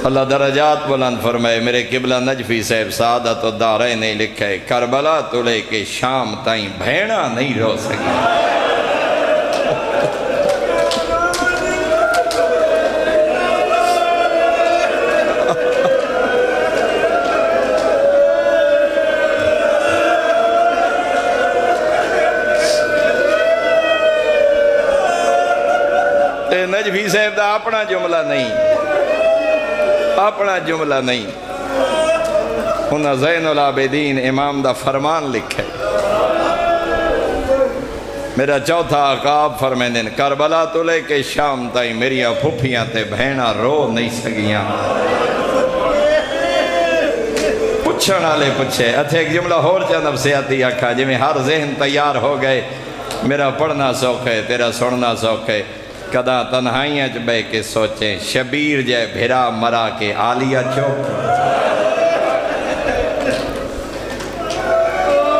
Speaker 1: اللہ درجات بلند فرمائے میرے قبلہ نجفی صاحب سعادت و دارے نہیں لکھے کربلا تو لے کے شام تائیں بھیڑا نہیں رو سکے نجفی صاحب دا اپنا جملہ نہیں انہا زین العابدین امام دا فرمان لکھے میرا چوتھا عقاب فرمیندن کربلا تو لے کے شام تائیں میری پھوپیاں تے بہنہ رو نہیں سگیاں پچھن آلے پچھے اتھے ایک جملہ ہور چاہ نفسیاتی آکھا جی میں ہر ذہن تیار ہو گئے میرا پڑھنا سوکھ ہے تیرا سننا سوکھ ہے کدا تنہائیاں جو بے کے سوچیں شبیر جائے بھرا مرا کے آلیہ چوک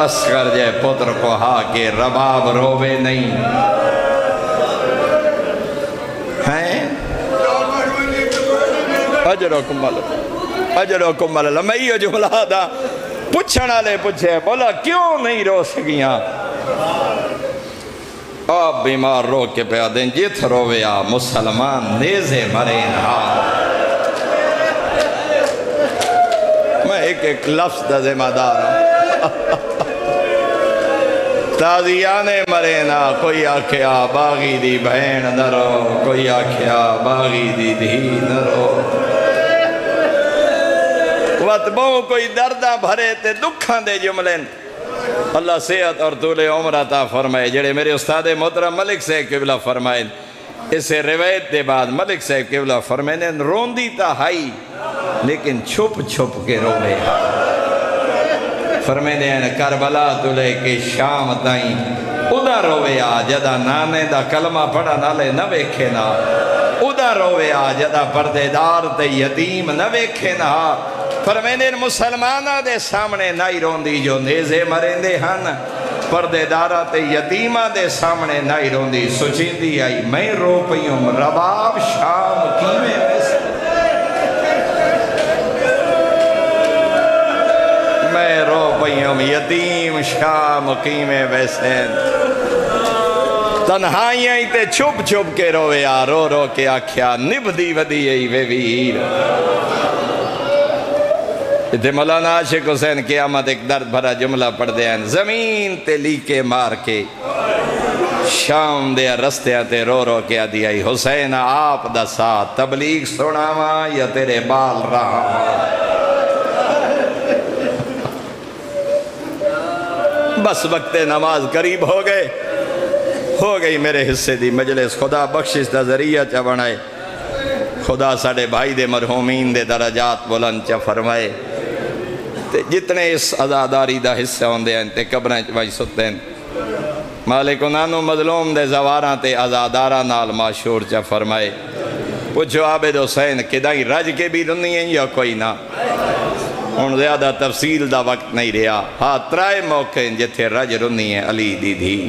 Speaker 1: اسکر جائے پتر کو ہا کے رباب روے نہیں ہیں اجرکم اللہ میں یہ جملہ دا پچھنا لے پچھے بولا کیوں نہیں رو سکیاں آپ بیمار رو کے پہ آدھیں جیت روے آ مسلمان نیزے مرین میں ایک لفظ دا ذمہ دار ہوں تازیانے مرینا کوئی آکھیا باغی دی بہن نہ رو کوئی آکھیا باغی دی دھی نہ رو وطبوں کوئی دردہ بھرے تے دکھاں دے جملیں اللہ صحت اور طول عمر عطا فرمائے جڑے میرے استاد محترم ملک صاحب قبلہ فرمائے اسے روایت دے بعد ملک صاحب قبلہ فرمائے روندی تا ہائی لیکن چھپ چھپ کے روے فرمائے کربلا تو لے کے شام تائیں ادا روے آ جدا نانے دا کلمہ پڑھا نالے نہ ویکھے نا ادا روے آ جدا پردے دار تے یتیم نہ ویکھے نا فرمائے مسلمانہ دے سامنے نائی روندی جو نیزے مرندے ہن پردے دارہ تے یتیمہ دے سامنے نائی روندی سچیندی آئی میں رو پئیوں رباب شام کیویں ویسے میں رو پئیوں یتیم شام کیویں ویسے تنہائیاں ہی تے چھپ چھپ کے روے آ رو رو کے آکھیا نبدی ودی ای وے ویر اتھے مولانا عاشق حسین قیامت ایک درد بھرا جملہ پڑھ دے ہیں زمین تے لیکے مار کے شام دے رستیاں تے رو رو کے آدھی آئی حسین آپ دا ساتھ تبلیغ سناواں یا تیرے بال رہا بس وقت نماز قریب ہو گئی میرے حصے دی مجلس خدا بخشش دا ذریعہ چا بنائے خدا ساڑے بھائی دے مرحومین دے درجات بلند چا فرمائے تے جتنے اس عزاداری دا حصہ ہوندے ہیں تے قبریں چوائی ستے ہیں مالک انانو مظلوم دے زواران تے عزادارہ نال معشور چا فرمائے پوچھو عابد حسین کدائی رج کے بھی دنی ہیں یا کوئی نہ ان زیادہ تفصیل دا وقت نہیں رہا ہاں ترائے موقع ہیں جتھے رج رنی ہیں علی دی دھی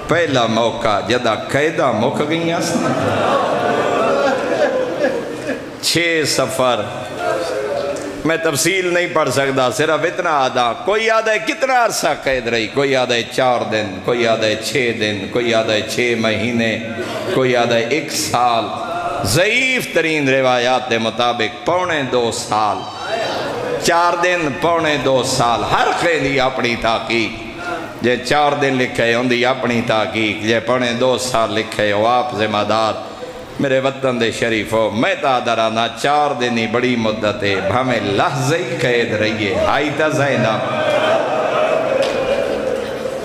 Speaker 1: پہلا موقع جدہ قیدہ موقع گئی ہیں 6 سفر میں تفصیل نہیں پڑھ سکتا صرف اتنا آدھا کوئی آدھا ہے کتنا عرصہ قید رہی کوئی آدھا ہے 4 دن کوئی آدھا ہے 6 دن کوئی آدھا ہے 6 مہینے کوئی آدھا ہے 1 سال ضعیف ترین روایات دے مطابق 1.25 سال 4 دن 1.25 سال ہر قیدی اپنی تحقیق جے 4 دن لکھے ہوں دی اپنی تحقیق جے 1.25 سال لکھے ہو آپ ذمہ دار میرے وطن دے شریف ہو میں تا درانا 4 دنی بڑی مدت ہے ہمیں لحظے ہی قید رہیے آئی تا زینہ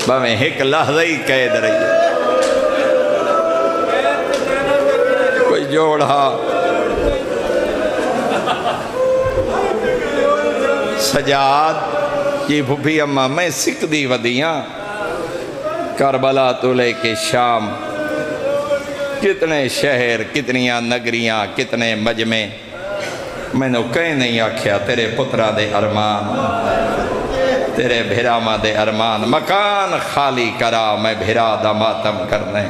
Speaker 1: ہمیں ایک لحظے ہی قید رہیے کوئی جوڑا سجاد یہ بھوپی اممہ میں سکھ دی ودیاں کربلا تو لے کے شام کتنے شہر کتنیاں نگریاں کتنے مجمع میں نے کہیں نہیں آکھیا تیرے پترہ دے ارمان تیرے بھیرامہ دے ارمان مکان خالی کرا میں بھیرا دا ماتم کرنے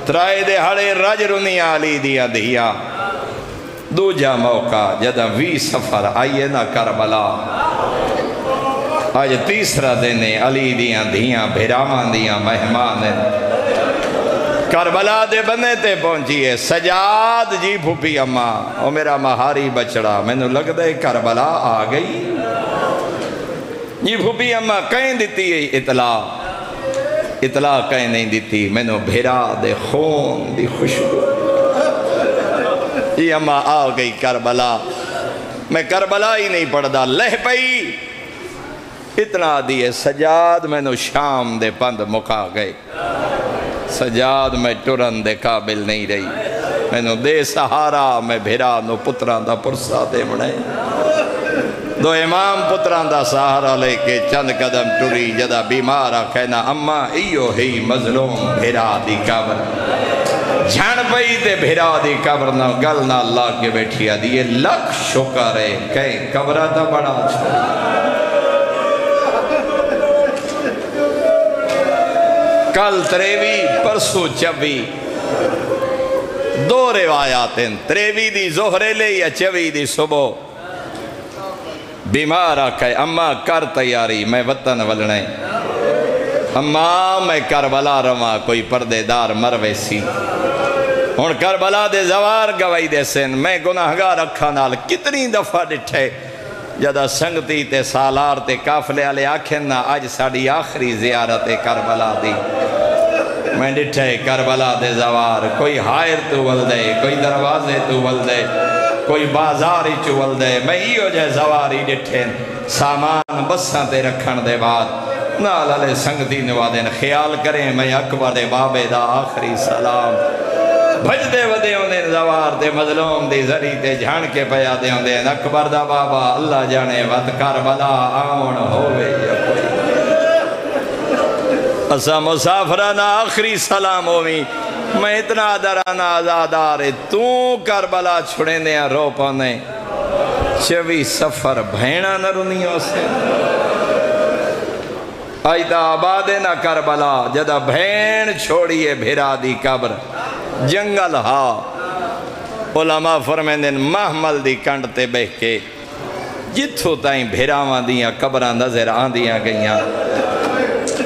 Speaker 1: ترائے دے ہڑے رج رنیاں علی دیا دیا دوجہ موقع جدہ 20 سفر آئیے نہ کربلا آج تیسرا دینے علی دیا دیا بھیرامہ دیا مہمان کربلا دے بنے تے پہنچیے سجاد جی بھوپی اممہ او میرا مہاری بچڑا میں نے لگ دے کربلا آ گئی جی بھوپی اممہ کہیں دیتی ہے اطلاع کہیں نہیں دیتی میں نے بھیرا دے خون دی خوشبو جی اممہ آ گئی کربلا میں کربلا ہی نہیں پڑھدا لہ پئی اتنا دیئے سجاد میں نے شام دے پند مکا گئے سجاد میں ٹرن دے قابل نہیں رہی میں نے دے سہارا میں بھیرا نو پتران دا پرسا دے منے دو امام پتران دا سہارا لے کے چند قدم ٹری جدہ بیمارا کہنا اممہ ایو ہی مظلوم بھیرا دی قبر جھن پئی تے بھیرا دی قبر نہ گل نہ اللہ کے بیٹھیا دیئے لکھ شکر ہے کہیں قبرہ دا بڑا چھوڑی کل 23 پرسو 24 دو روایات ہیں 23 دی زہرے لے یا 24 دی صبح بیمارہ کہے اممہ کر تیاری میں وطن ولنے اممہ میں کربلا رواں کوئی پردے دار مروے سی ہون کربلا دے زوار گوائی دے سن میں گناہگار رکھا نال کتنی دفعہ ڈٹھے جدہ سنگتی تے سالار تے کافلے آلے آکھن نا آج ساڑی آخری زیارت کربلا دی میں ڈٹھے کربلا دے زوار کوئی ہائر تو ولدے کوئی دروازے تو ولدے کوئی بازاری چو ولدے میں ہیو جے زواری ڈٹھے سامان بساں تے رکھن دے بعد نال علی سنگتی نوادن خیال کریں میں اکبر دے بابے دا آخری سلام بھج دے ودے ہوندے زوار دے مظلوم دی زری تے جھان کے پیا دے ہوندے اکبر دا بابا اللہ جانے وقت کربلا آن ہوئے یا کوئی اسا مسافرانہ آخری سلام ہوئی میں اتنا درانہ آزادار ہے تو کربلا چھڑے دیا رو پانے 24 سفر بھینا نہ رنیوں سے آئیتا آبادے نہ کربلا جدہ بھین چھوڑیے بھیرا دی قبر جنگل ہاں علماء فرمیندن محمل دی کنڈتے بہ کے جتھو تائیں بھیراواں دیاں قبران نظر آن دیاں گئیاں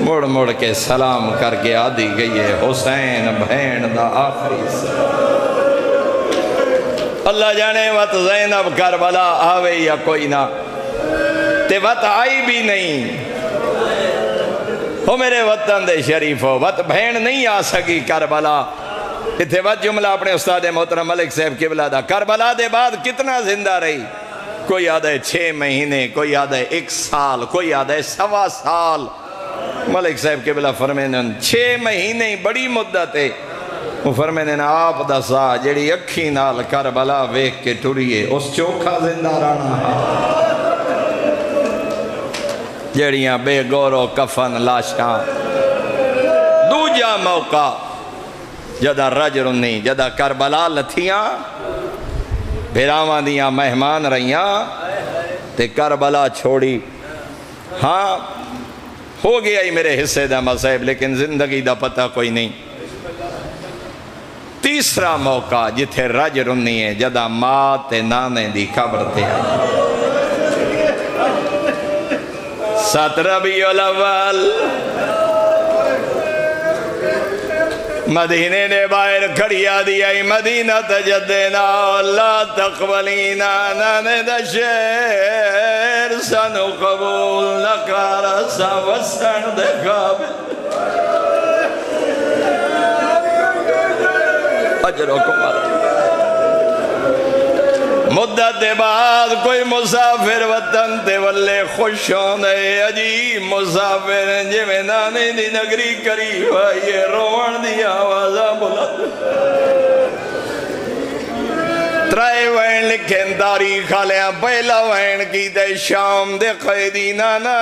Speaker 1: مڑ مڑ کے سلام کر کے آدھی گئی ہے حسین بھین دا آخری سلام اللہ جانے وقت زینب کربلا آوے یا کوئی نہ تے وقت آئی بھی نہیں ہو میرے وطن دے شریف ہو وط بھین نہیں آ سکی کربلا اتھے وقت جملہ اپنے استاد محترم ملک صاحب قبلہ دا کربلا دے بعد کتنا زندہ رہی کوئی آدھا ہے 6 مہینے کوئی آدھا ہے 1 سال کوئی آدھا ہے 1.25 سال ملک صاحب قبلہ فرمینے 6 مہینے بڑی مدت ہے وہ فرمینے آپ دسا جڑی اکھی نال کربلا ویکھ کے ٹریے اس چوکھا زندہ رہنا جڑیاں بے گورو کفن لاشاں دوجا موقع جدہ رج رنی جدہ کربلا لتھیاں بھیراواں دیاں مہمان رہیاں تے کربلا چھوڑی ہاں ہو گیا ہی میرے حصے دا مصائب لیکن زندگی دا پتہ کوئی نہیں تیسرا موقع جتھے رج رنی ہے جدہ ماں تے نانے دی خبر تے آئی 7 ربیع الاول مدینے نے باہر کھڑیا دیا مدینہ تجدنا لا تقبلینا نانے دا شہر سنو قبول نکارا سا وسن دے قابل اجروں کو مارا مدت بعد کوئی مسافر وطن تے واللے خوش ہوندے عجیب مسافر جی میں نانے دی نگری قریب آئیے روان دی آوازہ بلند ترائے وین لکھیں تاریخ آلیاں پہلا وین کی تے شام دے قیدی نانا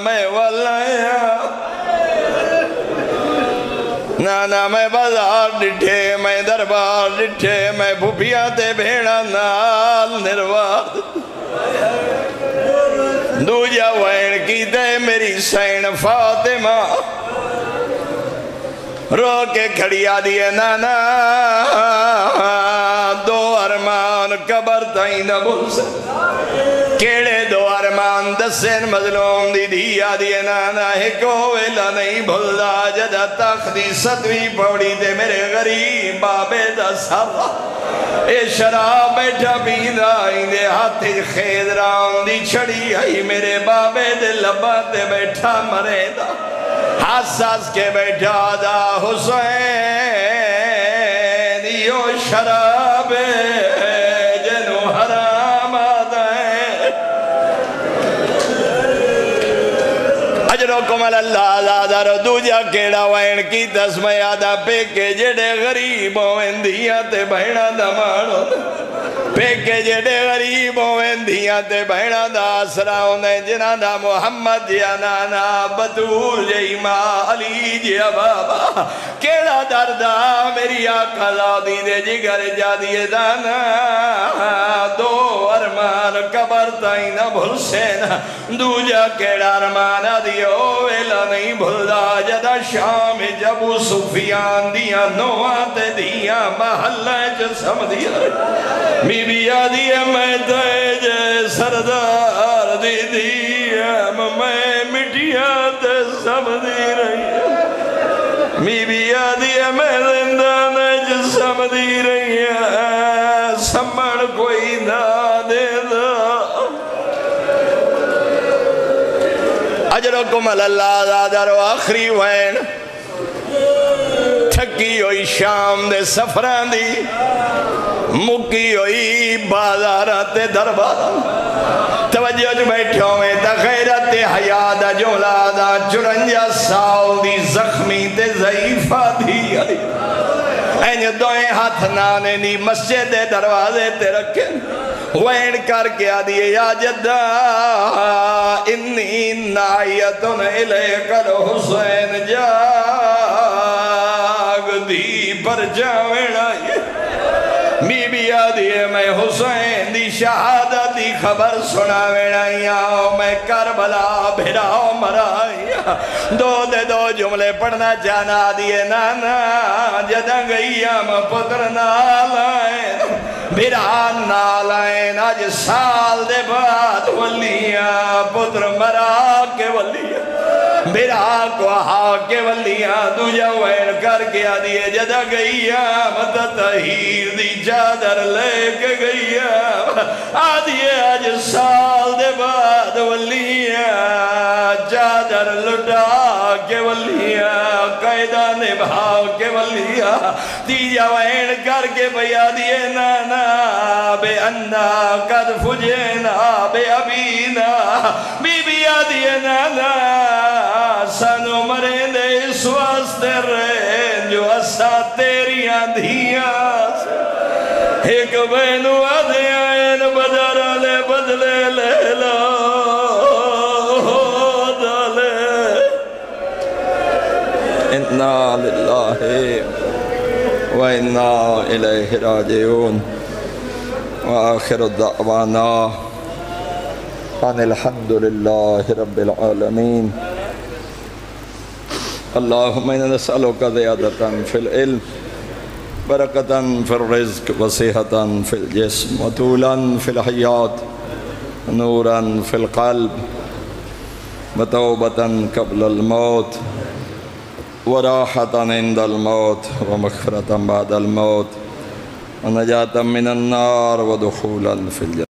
Speaker 1: میں واللہ نانا میں بازار ڈٹھے میں دربار ڈٹھے میں بھوپیاں تے بھیڑا نال نرواد دوجا وین کی تے میری سین فاطمہ رو کے کھڑیا دیے نانا 2 ارمان قبر تائیں نہ بھول سے کیڑے 2 ارمان دسین مظلوم دی دیا دیے نانا ایک ویلا نہیں بھلدا جدہ تختی 7ویں پوڑی دے میرے غریب بابے دا سارا اے شراب بیٹھا پیدا اندے ہاتھی خید رام دی چھڑی آئی میرے بابے دے لبا تے بیٹھا مرے دا حساس کے بیٹھا دا حسین یو شراب جنو حرام آدھائیں اجرکم اللہ زادہ رو دوجہ کیڑا وین کی تسمہ آدھا پیکے جڑے غریب ہوئن دیا تے بہنا دماڑو پیکے جڑے غریب ہوئن دیا تے بہنا دا آسرا ہونے جنہ دا محمد جیا نانا بطول جی ماں علی جیا بابا کیڑا دردہ میری آقا زادی دے جگر جا دیے دانا 2 ارمان قبر تائیں نہ بھل سینا دوجہ کیڑا ارمان دیو ویلا نہیں بھلدا جدہ شام جبو سفیان دیا نوات دیا محلہ جسم دیا بی بی آدھی میں تیجے سردار دی دیم میں مٹیات سب دی رہی بی بی آدھی میں زندان جسم دی رہی سمڑ کوئی نہ دے دا اجرکم اللہ زادہ رو آخری وین تھکی ہوئی شام دے سفران دی مکی ہوئی بازارات دربار توجہ جو بیٹھے ہوئے تخیرت حیادہ جولادہ 54 سال دی زخمی تے ضعیفہ دی این دوئیں ہاتھ نانے نی مسجد دروازے تے رکھیں وین کر کے آدھئے یا جدہ انی نائیتن الیک الحسین جاگ دی پر جاوین آئیے بی بی آدھئے میں حسین دی شہادت دی خبر سناوین آئیاں میں کربلا بھیراؤ مرائیاں 2 جملے پڑھنا جانا آدھئے نانا جدہ گئیاں میں پتر نالائیں بھیران نالائیں آج سال دے بعد ولیاں پتر مرا کے ولیاں میرا کو آہا کے ولیاں دوجہ وین کر کے آدھیے جدہ گئیا مدہ تحیر دی چادر لے کے گئیا آدھیے آج سال دے بعد ولیاں چادر لٹا کے ولیاں قائدہ نبھا کے ولیاں دیجہ وین کر کے بھیا دیے نانا بے انا قد فجینا بے ابینا بی بی آدھیے نانا سانو مرین دے اس واسطے رہن جو اسا تیریاں دھیاں ایک بینو آدھے آئین بدر لے بدلے لے لو دالے اِنَّا لِلَّهِ وَإِنَّا إِلَيْهِ راجعون وآخر الدعوانا ان الحمد لله رب العالمين اللهم إنا نسألك زيادة في العلم بركة في الرزق وصحة في الجسم وطولا في الحياة نورا في القلب وتوبة قبل الموت وراحة عند الموت ومغفرة بعد الموت ونجاة من النار ودخولا في الجنة